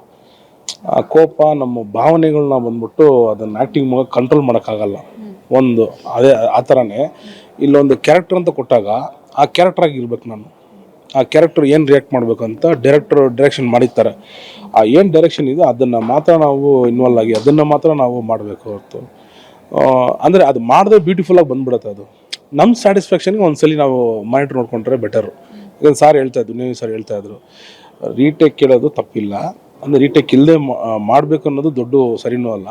ಆ ಕೋಪ ನಮ್ಮ ಭಾವನೆಗಳನ್ನ ಬಂದ್ಬಿಟ್ಟು ಅದನ್ನು ಆ್ಯಕ್ಟಿಂಗ್ ಮೂಲಕ ಕಂಟ್ರೋಲ್ ಮಾಡೋಕ್ಕಾಗಲ್ಲ. ಒಂದು ಅದೇ ಆ ಥರನೇ ಇಲ್ಲೊಂದು ಕ್ಯಾರೆಕ್ಟರ್ ಅಂತ ಕೊಟ್ಟಾಗ ಆ ಕ್ಯಾರೆಕ್ಟ್ರಾಗಿ ಇರ್ಬೇಕು ನಾನು. ಆ ಕ್ಯಾರೆಕ್ಟರ್ ಏನು ರಿಯಾಕ್ಟ್ ಮಾಡಬೇಕು ಅಂತ ಡೈರೆಕ್ಷನ್ ಮಾಡಿರ್ತಾರೆ. ಆ ಏನು ಡೈರೆಕ್ಷನ್ ಇದೆ ಅದನ್ನು ಮಾತ್ರ ನಾವು ಇನ್ವಾಲ್ವ್ ಆಗಿ ಅದನ್ನು ಮಾತ್ರ ನಾವು ಮಾಡಬೇಕು ಹೊರತು ಅಂದರೆ ಅದು ಮಾಡಿದ್ರೆ ಬ್ಯೂಟಿಫುಲ್ಲಾಗಿ ಬಂದ್ಬಿಡುತ್ತೆ. ಅದು ನಮ್ಮ ಸ್ಯಾಟಿಸ್ಫ್ಯಾಕ್ಷನ್ಗೆ ಒಂದ್ಸಲಿ ನಾವು ಮಾನಿಟ್ರ್ ನೋಡ್ಕೊಂಡ್ರೆ ಬೆಟರು. ಯಾಕಂದ್ರೆ ಸರ್ ಹೇಳ್ತಾಯಿದ್ರು ರೀಟೇಕ್ ಕೇಳೋದು ತಪ್ಪಿಲ್ಲ, ಅಂದರೆ ರೀಟೇಕ್ ಇಲ್ಲದೆ ಮಾಡಬೇಕು ಅನ್ನೋದು ದೊಡ್ಡ ಸರಿನೂ ಅಲ್ಲ.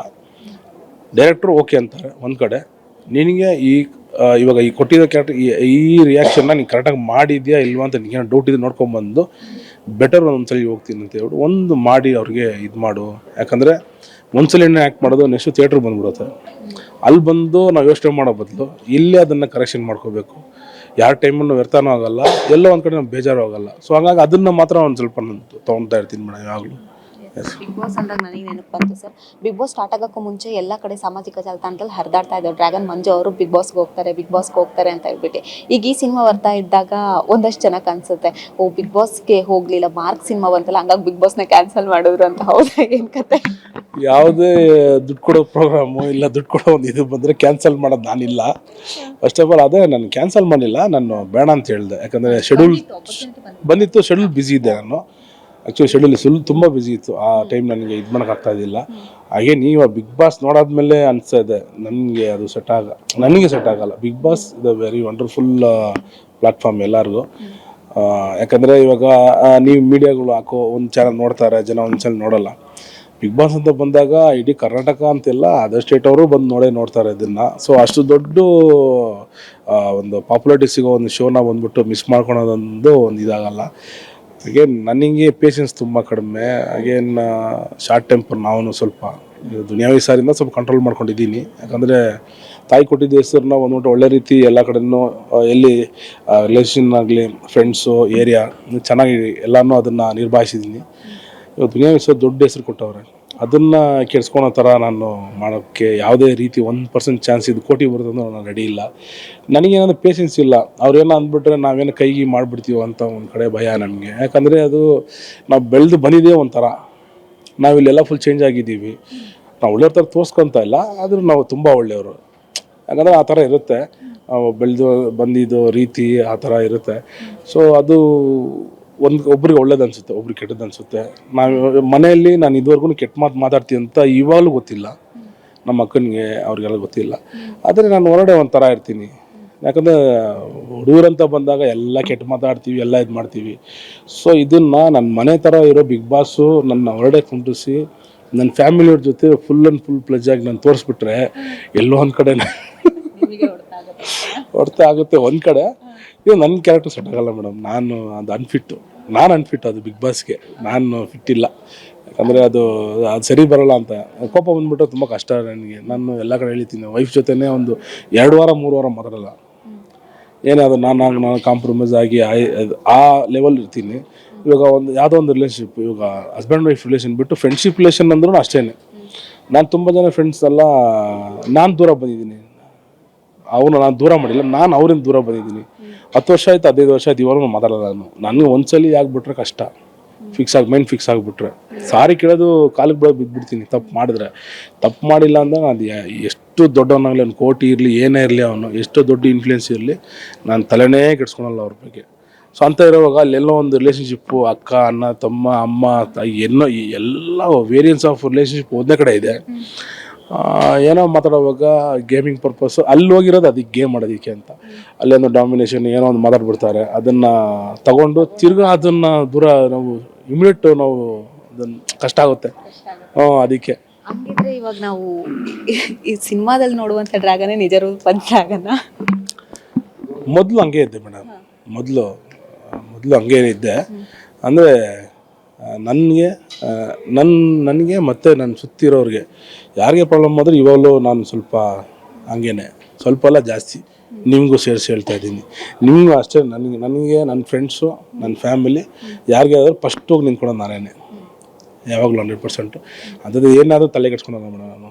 ಡೈರೆಕ್ಟ್ರು ಓಕೆ ಅಂತಾರೆ ಒಂದು ಕಡೆ, ನಿನಗೆ ಇವಾಗ ಈ ಕೊಟ್ಟಿರೋ ಕ್ಯಾರೆಕ್ಟರ್ ಈ ರಿಯಾಕ್ಷನ್ನ ನೀನು ಕರೆಕ್ಟಾಗಿ ಮಾಡಿದ್ಯಾ ಇಲ್ವಾ ಅಂತ ನಿನಗೆ ಡೌಟ್ ಇದೆ ನೋಡ್ಕೊಂಬಂದು ಬೆಟರ್ ಒಂದ್ಸಲಿ ಹೋಗ್ತೀನಿ ಅಂತ ಹೇಳ್ಬಿಟ್ಟು ಒಂದು ಮಾಡಿ ಅವ್ರಿಗೆ ಇದು ಮಾಡು. ಯಾಕಂದರೆ ಒಂದ್ಸಲ ಆ್ಯಕ್ಟ್ ಮಾಡೋದು ನೆಕ್ಸ್ಟ್ ಥಿಯೇಟ್ರ್ ಬಂದ್ಬಿಡುತ್ತೆ. ಅಲ್ಲಿ ಬಂದು ನಾವು ಯೋಚನೆ ಮಾಡೋ ಬದಲು ಇಲ್ಲೇ ಅದನ್ನು ಕರೆಕ್ಷನ್ ಮಾಡ್ಕೋಬೇಕು. ಯಾರ ಟೈಮನ್ನು ವ್ಯರ್ಥನೂ ಆಗೋಲ್ಲ, ಎಲ್ಲೋ ಒಂದು ಕಡೆ ನಾವು ಬೇಜಾರು ಆಗೋಲ್ಲ. ಸೊ ಹಾಗಾಗಿ ಅದನ್ನು ಮಾತ್ರ ಒಂದು ಸ್ವಲ್ಪ ನಾನು ತೊಗೊಳ್ತಾ ಇರ್ತೀನಿ ಮೇಡಮ್ ಯಾವಾಗಲೂ. ಬಿಗ್ ಬಾಸ್ ಅಂದಾಗ ನನಗೆ ನೆನಪು ಬಂತು ಸರ್. ಬಿಗ್ ಬಾಸ್ ಸ್ಟಾರ್ಟ್ ಆಗೋಕ್ಕೂ ಮುಂಚೆ ಎಲ್ಲ ಕಡೆ ಸಾಮಾಜಿಕ ಜಾಲತಾಣದಲ್ಲಿ ಹರಿದಾಡ್ತಾ ಇದ್ದಾರೆ, ಡ್ರ್ಯಾಗನ್ ಮಂಜು ಅವರು ಬಿಗ್ ಬಾಸ್ಗೆ ಹೋಗ್ತಾರೆ ಅಂತ ಹೇಳ್ಬಿಟ್ಟು. ಈಗ ಈ ಸಿನಿಮಾ ಬರ್ತಾ ಇದ್ದಾಗ ಒಂದಷ್ಟು ಜನಕ್ಕೆ ಅನ್ಸುತ್ತೆ, ಓ ಬಿಗ್ ಬಾಸ್ಗೆ ಹೋಗ್ಲಿಲ್ಲ, ಮಾರ್ಕ್ ಸಿನಿಮಾ ಬಂತಲ್ಲ ಹಂಗಾಗಿ ಬಿಗ್ ಬಾಸ್ನ ಕ್ಯಾನ್ಸಲ್ ಮಾಡಿದ್ರು ಅಂತ. ಹೌದಾ, ಏನು ಕತೆ? ಯಾವುದೇ ದುಡ್ಡು ಕೊಡೋ ಪ್ರೋಗ್ರಾಮು ಇಲ್ಲ ದುಡ್ಡು ಕೊಡೋ ಒಂದು ಇದು ಬಂದರೆ ಕ್ಯಾನ್ಸಲ್ ಮಾಡೋದು ನಾನಿಲ್ಲ. ಫಸ್ಟ್ ಆಫ್ ಆಲ್ ಅದೇ ನಾನು ಕ್ಯಾನ್ಸಲ್ ಮಾಡಿಲ್ಲ, ನಾನು ಬೇಡ ಅಂತ ಹೇಳಿದೆ. ಯಾಕಂದರೆ ಶೆಡ್ಯೂಲ್ ಬಂದಿತ್ತು, ಶೆಡ್ಯೂಲ್ ಬ್ಯುಸಿ ಇದ್ದೆ ನಾನು. ಆ್ಯಕ್ಚುಲಿ ಶೆಡ್ಯೂಲ್ ತುಂಬ ಬ್ಯುಸಿ ಇತ್ತು. ಆ ಟೈಮ್ ನನಗೆ ಇದು ಮಾಡೋಕ್ಕಾಗ್ತಾ ಇದ್ದಿಲ್ಲ. ಹಾಗೆ ನೀವು ಬಿಗ್ ಬಾಸ್ ನೋಡಾದ್ಮೇಲೆ ಅನಿಸ್ತಾ ಇದೆ ನನಗೆ ಅದು ನನಗೆ ಸೆಟ್ ಆಗಲ್ಲ. ಬಿಗ್ ಬಾಸ್ ಇದು ವೆರಿ ವಂಡರ್ಫುಲ್ ಪ್ಲಾಟ್ಫಾರ್ಮ್ ಎಲ್ಲರಿಗೂ. ಯಾಕಂದರೆ ಇವಾಗ ನೀವು ಮೀಡಿಯಾಗಳು ಹಾಕೋ ಒಂದು ಚಾನಲ್ ನೋಡ್ತಾರೆ ಜನ, ಒಂದು ಚಾನಲ್ ನೋಡೋಲ್ಲ. ಬಿಗ್ ಬಾಸ್ ಅಂತ ಬಂದಾಗ ಇಡೀ ಕರ್ನಾಟಕ ಅಂತೆಲ್ಲ ಅದರ್ ಸ್ಟೇಟ್ ಅವರು ಬಂದು ನೋಡ್ತಾರೆ ಇದನ್ನು. ಸೊ ಅಷ್ಟು ದೊಡ್ಡ ಒಂದು ಪಾಪ್ಯುಲಾರಿಟಿ ಸಿಗೋ ಒಂದು ಶೋನ ಬಂದ್ಬಿಟ್ಟು ಮಿಸ್ ಮಾಡ್ಕೊಳೋದೊಂದು ಒಂದು ಇದಾಗಲ್ಲ. ಅಗೇನ್ ನನಗೆ ಪೇಷನ್ಸ್ ತುಂಬ ಕಡಿಮೆ. Again short temper. ನಾವು ಸ್ವಲ್ಪ ದುನಿಯಾವಿ ಸಾರಿಂದ ಸ್ವಲ್ಪ ಕಂಟ್ರೋಲ್ ಮಾಡ್ಕೊಂಡಿದ್ದೀನಿ. ಯಾಕಂದರೆ ತಾಯಿ ಕೊಟ್ಟಿದ್ದ ಹೆಸರನ್ನ ಒಂದ್ಬಿಟ್ಟು ಒಳ್ಳೆ ರೀತಿ ಎಲ್ಲ ಕಡೆಯೂ ಎಲ್ಲಿ ರಿಲೇಷನ್ ಆಗಲಿ, ಫ್ರೆಂಡ್ಸು, ಏರಿಯಾ ಚೆನ್ನಾಗಿ ಎಲ್ಲನೂ ಅದನ್ನು ನಿರ್ಭಾಯಿಸಿದ್ದೀನಿ. ಇವಾಗ ದುನಿಯಾವಿ ಸರ್ ದೊಡ್ಡ ಹೆಸರು ಕೊಟ್ಟವ್ರೆ, ಅದನ್ನು ಕೆಡ್ಸ್ಕೊಳೋ ಥರ ನಾನು ಮಾಡೋಕ್ಕೆ ಯಾವುದೇ ರೀತಿ 1% ಚಾನ್ಸ್ ಇದು ಕೋಟಿ ಬರುತ್ತೆ ಅಂದ್ರೆ ನಾನು ರೆಡಿ ಇಲ್ಲ. ನನಗೇನಾದರೂ ಪೇಷನ್ಸ್ ಇಲ್ಲ. ಅವ್ರೇನೋ ಅಂದ್ಬಿಟ್ರೆ ನಾವೇನೋ ಕೈಗೆ ಮಾಡಿಬಿಡ್ತೀವೋ ಅಂತ ಒಂದು ಕಡೆ ಭಯ ನನಗೆ. ಯಾಕಂದರೆ ಅದು ನಾವು ಬೆಳೆದು ಬಂದಿದ್ದೇ ಒಂಥರ, ನಾವಿಲ್ಲೆಲ್ಲ ಫುಲ್ ಚೇಂಜ್ ಆಗಿದ್ದೀವಿ. ನಾವು ಒಳ್ಳೆಯವ್ರ ಥರ ತೋರಿಸ್ಕೊತ ಇಲ್ಲ, ಆದರೂ ನಾವು ತುಂಬ ಒಳ್ಳೆಯವರು. ಯಾಕಂದರೆ ಆ ಥರ ಇರುತ್ತೆ, ನಾವು ಬೆಳೆದು ಬಂದಿದ್ದು ರೀತಿ ಆ ಥರ ಇರುತ್ತೆ. ಸೊ ಅದು ಒಬ್ರಿಗೆ ಒಳ್ಳೇದು ಅನಿಸುತ್ತೆ, ಒಬ್ರಿಗೆ ಕೆಟ್ಟದ್ದು ಅನಿಸುತ್ತೆ. ನಾವು ಮನೆಯಲ್ಲಿ ನಾನು ಇದುವರೆಗೂ ಕೆಟ್ಟ ಮಾತಾಡ್ತೀನಿ ಅಂತ ಇವಾಗಲೂ ಗೊತ್ತಿಲ್ಲ, ನಮ್ಮ ಅಕ್ಕನಿಗೆ ಅವ್ರಿಗೆಲ್ಲ ಗೊತ್ತಿಲ್ಲ. ಆದರೆ ನಾನು ಹೊರಗಡೆ ಒಂಥರ ಇರ್ತೀನಿ. ಯಾಕಂದರೆ ಹುಡುಗರಂತ ಬಂದಾಗ ಎಲ್ಲ ಕೆಟ್ಟ ಮಾತಾಡ್ತೀವಿ, ಎಲ್ಲ ಇದು ಮಾಡ್ತೀವಿ. ಸೊ ಇದನ್ನು ನನ್ನ ಮನೆ ಥರ ಇರೋ ಬಿಗ್ ಬಾಸು ನನ್ನ ಹೊರಗಡೆ ಕುಂಡಿಸಿ ನನ್ನ ಫ್ಯಾಮಿಲಿಯವ್ರ ಜೊತೆ ಫುಲ್ ಪ್ಲೆಜ್ ಆಗಿ ನಾನು ತೋರಿಸ್ಬಿಟ್ರೆ ಎಲ್ಲೋ ಒಂದು ಕಡೆ ಹೊಡ್ತಾ ಆಗುತ್ತೆ ಒಂದು ಕಡೆ. ಇದು ನನ್ನ ಕ್ಯಾರೆಕ್ಟರ್ ಸೆಟ್ ಆಗಲ್ಲ ಮೇಡಮ್. ಅದು ಅನ್ಫಿಟ್ ಅದು ಬಿಗ್ ಬಾಸ್ಗೆ ನಾನು ಫಿಟ್ ಇಲ್ಲ. ಯಾಕಂದರೆ ಅದು ಸರಿ ಬರೋಲ್ಲ ಅಂತ ಕೋಪ ಬಂದ್ಬಿಟ್ಟು ತುಂಬ ಕಷ್ಟ ನನಗೆ. ನಾನು ಎಲ್ಲ ಕಡೆ ಹೇಳ್ತೀನಿ, ವೈಫ್ ಜೊತೆನೇ ಒಂದು 2 ವಾರ 3 ವಾರ ಮಾತಾಡಲ್ಲ. ಏನೇ ಅದು ನಾನು ಕಾಂಪ್ರಮೈಸ್ ಆಗಿ ಆ ಲೆವೆಲ್ ಇರ್ತೀನಿ. ಇವಾಗ ಯಾವುದೋ ಒಂದು ರಿಲೇಷನ್ಶಿಪ್, ಇವಾಗ ಹಸ್ಬೆಂಡ್ ವೈಫ್ ರಿಲೇಷನ್ ಬಿಟ್ಟು ಫ್ರೆಂಡ್ಶಿಪ್ ರಿಲೇಷನ್ ಅಂದ್ರೂ ಅಷ್ಟೇ. ನಾನು ತುಂಬ ಜನ ಫ್ರೆಂಡ್ಸ್ ಎಲ್ಲ ನಾನು ದೂರ ಬಂದಿದ್ದೀನಿ, ನಾನು ದೂರ ಮಾಡಿಲ್ಲ, ನಾನು ಅವರಿಂದ ದೂರ ಬಂದಿದ್ದೀನಿ. 10 ವರ್ಷ ಆಯ್ತು, 15 ವರ್ಷ ಆಯ್ತು, ಇವಾಗ ಮಾತಾಡೋಲ್ಲ. ನನಗೆ ಒಂದ್ಸಲಿ ಆಗ್ಬಿಟ್ರೆ ಕಷ್ಟ, ಮೈಂಡ್ ಫಿಕ್ಸ್ ಆಗಿಬಿಟ್ರೆ ಸಾರಿ ಕೇಳೋದು ಕಾಲಿಗೆ ಬಿದ್ದುಬಿಡ್ತೀನಿ. ತಪ್ಪು ಮಾಡಿಲ್ಲ ಅಂದ್ರೆ ಅದು ಎಷ್ಟು ದೊಡ್ಡವನಾಗಲಿ, ಒಂದು ಕೋಟಿ ಇರಲಿ, ಏನೇ ಇರಲಿ, ಅವನು ಎಷ್ಟು ದೊಡ್ಡ ಇನ್ಫ್ಲೂಯೆನ್ಸ್ ಇರಲಿ, ನಾನು ತಲೆನೇ ಕೆಡ್ಸ್ಕೊಳಲ್ಲ ಅವ್ರ ಬಗ್ಗೆ. ಸೊ ಅಂತ ಇರೋವಾಗ ಅಲ್ಲೆಲ್ಲೋ ಒಂದು ರಿಲೇಷನ್ಶಿಪ್ಪು, ಅಕ್ಕ, ಅಣ್ಣ, ತಮ್ಮ, ಅಮ್ಮ, ತಾಯಿ, ಎಲ್ಲ ವೇರಿಯನ್ಸ್ ಆಫ್ ರಿಲೇಷನ್ಶಿಪ್ ಒಂದೇ ಕಡೆ ಇದೆ. ಏನೋ ಮಾತಾಡೋವಾಗ ಗೇಮಿಂಗ್ ಪರ್ಪಸ್ಸು ಅಲ್ಲಿ ಹೋಗಿರೋದು, ಅದಕ್ಕೆ ಗೇಮ್ ಮಾಡೋದಕ್ಕೆ ಅಂತ. ಅಲ್ಲೇನೋ ಡಾಮಿನೇಷನ್ ಏನೋ ಒಂದು ಮಾತಾಡ್ಬಿಡ್ತಾರೆ, ಅದನ್ನು ತಗೊಂಡು ತಿರ್ಗಾ ಅದನ್ನು ದೂರ ನಾವು ನಾವು ಅದನ್ನು ಕಷ್ಟ ಆಗುತ್ತೆ. ಅದಕ್ಕೆ ಹಂಗಿದ್ರೆ ಇವಾಗ ನಾವು ಈ ಸಿನಿಮಾದಲ್ಲಿ ನೋಡುವಂಥ ಡ್ರ್ಯಾಗನೇ ನಿಜ ರೂಪದ ಡ್ರ್ಯಾಗನ್ನ? ಮೊದಲು ಹಂಗೆ ಇದ್ದೆ ಮೇಡಮ್, ಮೊದಲು ಹಂಗೇ ಇದ್ದೆ. ಅಂದರೆ ನನಗೆ ಮತ್ತು ನನ್ನ ಸುತ್ತಿರೋರಿಗೆ ಯಾರಿಗೆ ಪ್ರಾಬ್ಲಮ್ ಆದರೂ ಇವಾಗಲೂ ನಾನು ಸ್ವಲ್ಪ ಹಂಗೇನೆ, ಸ್ವಲ್ಪ ಅಲ್ಲ ಜಾಸ್ತಿ ನಿಮಗೂ ಸೇರಿಸಿ ಹೇಳ್ತಾ ಇದ್ದೀನಿ. ನಿಮಗೂ ಅಷ್ಟೇ. ನನಗೆ ನನ್ನ ಫ್ರೆಂಡ್ಸು, ನನ್ನ ಫ್ಯಾಮಿಲಿ ಯಾರಿಗೆ ಆದರೂ ಫಸ್ಟ್ ಹೋಗಿ ನಿಂತ್ಕೊಳ್ಳೋದು ನಾನೇ, ಯಾವಾಗಲೂ 100%. ಅಂಥದ್ದು ಏನಾದರೂ ತಲೆ ಕೆಡ್ಸ್ಕೊಳಲ್ಲ ಮೇಡಮ್ ನಾನು.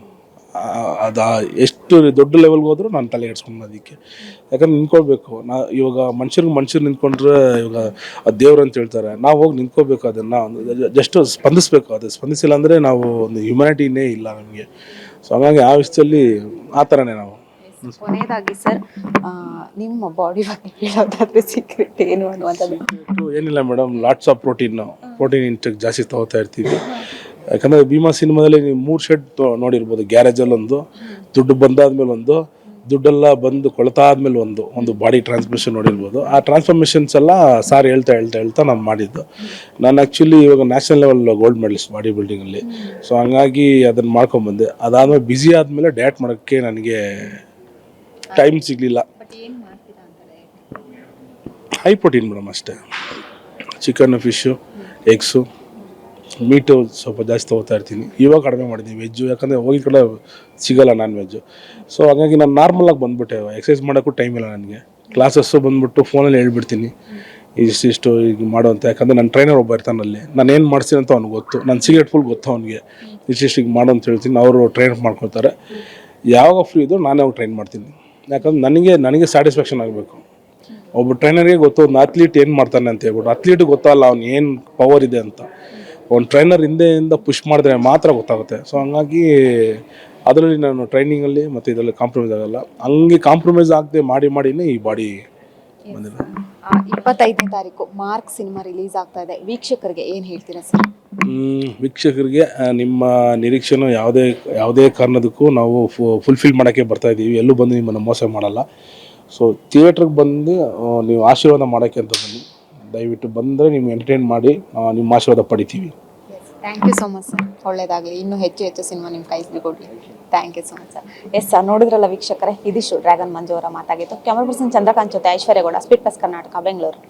ಅದು ಎಷ್ಟು ದೊಡ್ಡ ಲೆವೆಲ್ಗೆ ಹೋದರೂ ನಾನು ತಲೆ ಕೆಡ್ಸ್ಕೊಂಡು ಅದಕ್ಕೆ. ಯಾಕಂದ್ರೆ ನಿಂತ್ಕೊಳ್ಬೇಕು. ಇವಾಗ ಮನುಷ್ಯರು ನಿಂತ್ಕೊಂಡ್ರೆ ಇವಾಗ ಅದು ದೇವ್ರು ಅಂತ ಹೇಳ್ತಾರೆ. ನಾವು ಹೋಗಿ ನಿಂತ್ಕೋಬೇಕು, ಅದನ್ನು ಜಸ್ಟ್ ಸ್ಪಂದಿಸ್ಬೇಕು. ಅದು ಸ್ಪಂದಿಸಿಲ್ಲ ಅಂದರೆ ನಾವು ಒಂದು ಹ್ಯುಮ್ಯಾನಿಟಿನೇ ಇಲ್ಲ ನಮಗೆ. ಸೊ ಹಾಗಾಗಿ ಆ ವಿಷಯದಲ್ಲಿ ಆ ಥರನೇ ನಾವು. ಕೊನೆಯದಾಗಿ ಸರ್, ನಿಮ್ಮ ಬಾಡಿ ಬಗ್ಗೆ ಹೇಳೋದಾದ್ರೆ ಸೀಕ್ರೆಟ್ ಏನು ಅನ್ನುವಂಥದ್ದು? ಏನಿಲ್ಲ madam, lots of protein intake ಜಾಸ್ತಿ ತಗೋತಾ ಇರ್ತೀವಿ. ಯಾಕಂದರೆ ಭೀಮಾ ಸಿನಿಮಾದಲ್ಲಿ ನೀವು 3 ಶೆಡ್ ನೋಡಿರ್ಬೋದು. ಗ್ಯಾರೇಜಲ್ಲಿ ಒಂದು, ದುಡ್ಡು ಬಂದಾದ್ಮೇಲೆ ಒಂದು, ದುಡ್ಡೆಲ್ಲ ಬಂದು ಕೊಳತಾದ್ಮೇಲೆ ಒಂದು ಬಾಡಿ ಟ್ರಾನ್ಸ್ಮಿಷನ್ ನೋಡಿರ್ಬೋದು. ಆ ಟ್ರಾನ್ಸ್ಫಾರ್ಮೇಷನ್ಸ್ ಎಲ್ಲ ಸಾರ್ ಹೇಳ್ತಾ ನಾನು ಮಾಡಿದ್ದು. ನಾನು ಆ್ಯಕ್ಚುಲಿ ಇವಾಗ national level gold medalist body ಬಿಲ್ಡಿಂಗಲ್ಲಿ. ಸೊ ಹಂಗಾಗಿ ಅದನ್ನು ಮಾಡ್ಕೊಂಬಂದೆ. ಅದಾದಮೇಲೆ ಬ್ಯುಸಿ ಆದಮೇಲೆ ಡಯಟ್ ಮಾಡೋಕ್ಕೆ ನನಗೆ ಟೈಮ್ ಸಿಗಲಿಲ್ಲ. ಹೈ ಪ್ರೋಟೀನ್ ಮೇಡಮ್ ಅಷ್ಟೇ. ಚಿಕನ್ನು, ಫಿಶ್ಶು, ಎಗ್ಸು, ಮೀಟು ಸ್ವಲ್ಪ ಜಾಸ್ತಿ ತೊಗೋತಾ ಇರ್ತೀನಿ. ಇವಾಗ ಕಡಿಮೆ ಮಾಡಿದ್ದೀನಿ ವೆಜ್ಜು, ಯಾಕಂದರೆ ಹೋಗಿ ಕಡೆ ಸಿಗೋಲ್ಲ ನಾನ್ ವೆಜ್ಜು. ಸೊ ಹಾಗಾಗಿ ನಾನು ನಾರ್ಮಲಾಗಿ ಬಂದುಬಿಟ್ಟೆ, ಎಕ್ಸಸೈಸ್ ಮಾಡೋಕ್ಕೂ ಟೈಮ್ ಇಲ್ಲ ನನಗೆ. ಕ್ಲಾಸಸ್ಸು ಬಂದುಬಿಟ್ಟು ಫೋನಲ್ಲಿ ಹೇಳ್ಬಿಡ್ತೀನಿ ಇಷ್ಟು ಈಗ ಮಾಡು ಅಂತ. ಯಾಕಂದರೆ ನನ್ನ ಟ್ರೈನರ್ ಒಬ್ಬ ಇರ್ತಾನೆ ಅಲ್ಲಿ, ನಾನು ಏನು ಮಾಡ್ತೀನಿ ಅಂತ ಅವ್ನಿಗೆ ಗೊತ್ತು, ನನ್ನ ಸಿಗರೇಟ್ ಫುಲ್ ಗೊತ್ತು ಅವ್ನಿಗೆ. ಇಷ್ಟಿಷ್ಟು ಈಗ ಮಾಡು ಅಂತ ಹೇಳ್ತೀನಿ, ಅವರು ಟ್ರೈನ್ ಮಾಡ್ಕೊಳ್ತಾರೆ. ಯಾವಾಗ ಫ್ರೀ ಇದ್ದು ನಾನೇ ಅವ್ರು ಟ್ರೈನ್ ಮಾಡ್ತೀನಿ. ಯಾಕಂದ್ರೆ ನನಗೆ ಸ್ಯಾಟಿಸ್ಫ್ಯಾಕ್ಷನ್ ಆಗಬೇಕು. ಒಬ್ಬ ಟ್ರೈನರ್ಗೆ ಗೊತ್ತು ಒಂದು ಅಥ್ಲೀಟ್ ಏನು ಮಾಡ್ತಾನೆ ಅಂತ ಹೇಳ್ಬಿಟ್ಟು, ಅಥ್ಲೀಟಿಗೆ ಗೊತ್ತಲ್ಲ ಅವ್ನು ಏನು ಪವರ್ ಇದೆ ಅಂತ. ಒಂದು ಟ್ರೈನರ್ ಹಿಂದೆಯಿಂದ ಪುಷ್ ಮಾಡಿದ್ರೆ ಮಾತ್ರ ಗೊತ್ತಾಗುತ್ತೆ. ಸೊ ಹಂಗಾಗಿ ಅದರಲ್ಲಿ ನಾನು ಟ್ರೈನಿಂಗಲ್ಲಿ ಮತ್ತು ಇದರಲ್ಲಿ ಕಾಂಪ್ರಮೈಸ್ ಆಗಲ್ಲ. ಹಂಗೆ ಕಾಂಪ್ರಮೈಸ್ ಆಗದೆ ಮಾಡಿನೇ ಈ ಬಾಡಿ ಬಂದಿಲ್ಲ. 25ನೇ ತಾರೀಕು ಮಾರ್ಕ್ ಸಿನಿಮಾ ರಿಲೀಸ್ ಆಗ್ತಾ ಇದೆ, ವೀಕ್ಷಕರಿಗೆ ಏನು ಹೇಳ್ತೀರಾ ಸರ್? ವೀಕ್ಷಕರಿಗೆ ನಿಮ್ಮ ನಿರೀಕ್ಷೆನೂ ಯಾವುದೇ ಕಾರಣದಕ್ಕೂ ನಾವು ಫುಲ್ಫಿಲ್ ಮಾಡೋಕ್ಕೆ ಬರ್ತಾ ಇದ್ದೀವಿ. ಎಲ್ಲೂ ಬಂದು ನಿಮ್ಮನ್ನು ಮೋಸ ಮಾಡಲ್ಲ. ಸೊ ಥಿಯೇಟ್ರಿಗೆ ಬಂದು ನೀವು ಆಶೀರ್ವಾದ ಮಾಡೋಕ್ಕೆ ಅಂತ ಬನ್ನಿ. ದಯವಿಟ್ಟು ಬಂದರೆ ನೀವು ಎಂಟರ್ಟೈನ್ ಮಾಡಿ ನಿಮ್ಮ ಆಶೀರ್ವಾದ ಪಡಿತೀವಿ. Thank you so much sir, ಒಳ್ಳೆಯದಾಗಲಿ, ಇನ್ನೂ ಹೆಚ್ಚು ಸಿನಿಮಾ ನಿಮ್ಮ ಕೈಗೆ ಕೊಡಲಿ. Thank you so much sir. Yes sir, ನೋಡಿದ್ರಲ್ಲ ವೀಕ್ಷಕರೇ, ಇದಿಷ್ಟು ಡ್ರ್ಯಾಗನ್ ಮಂಜು ಅವರ ಮಾತಾಗಿತ್ತು. ಕ್ಯಾಮರಾ ಪರ್ಸನ್ ಚಂದ್ರಕಾಂತ್ ಜೊತೆ ಐಶ್ವರ್ಯ ಗೌಡ, ಸ್ಪೀಡ್ ಪ್ಲಸ್ ಕರ್ನಾಟಕ, ಬೆಂಗಳೂರು.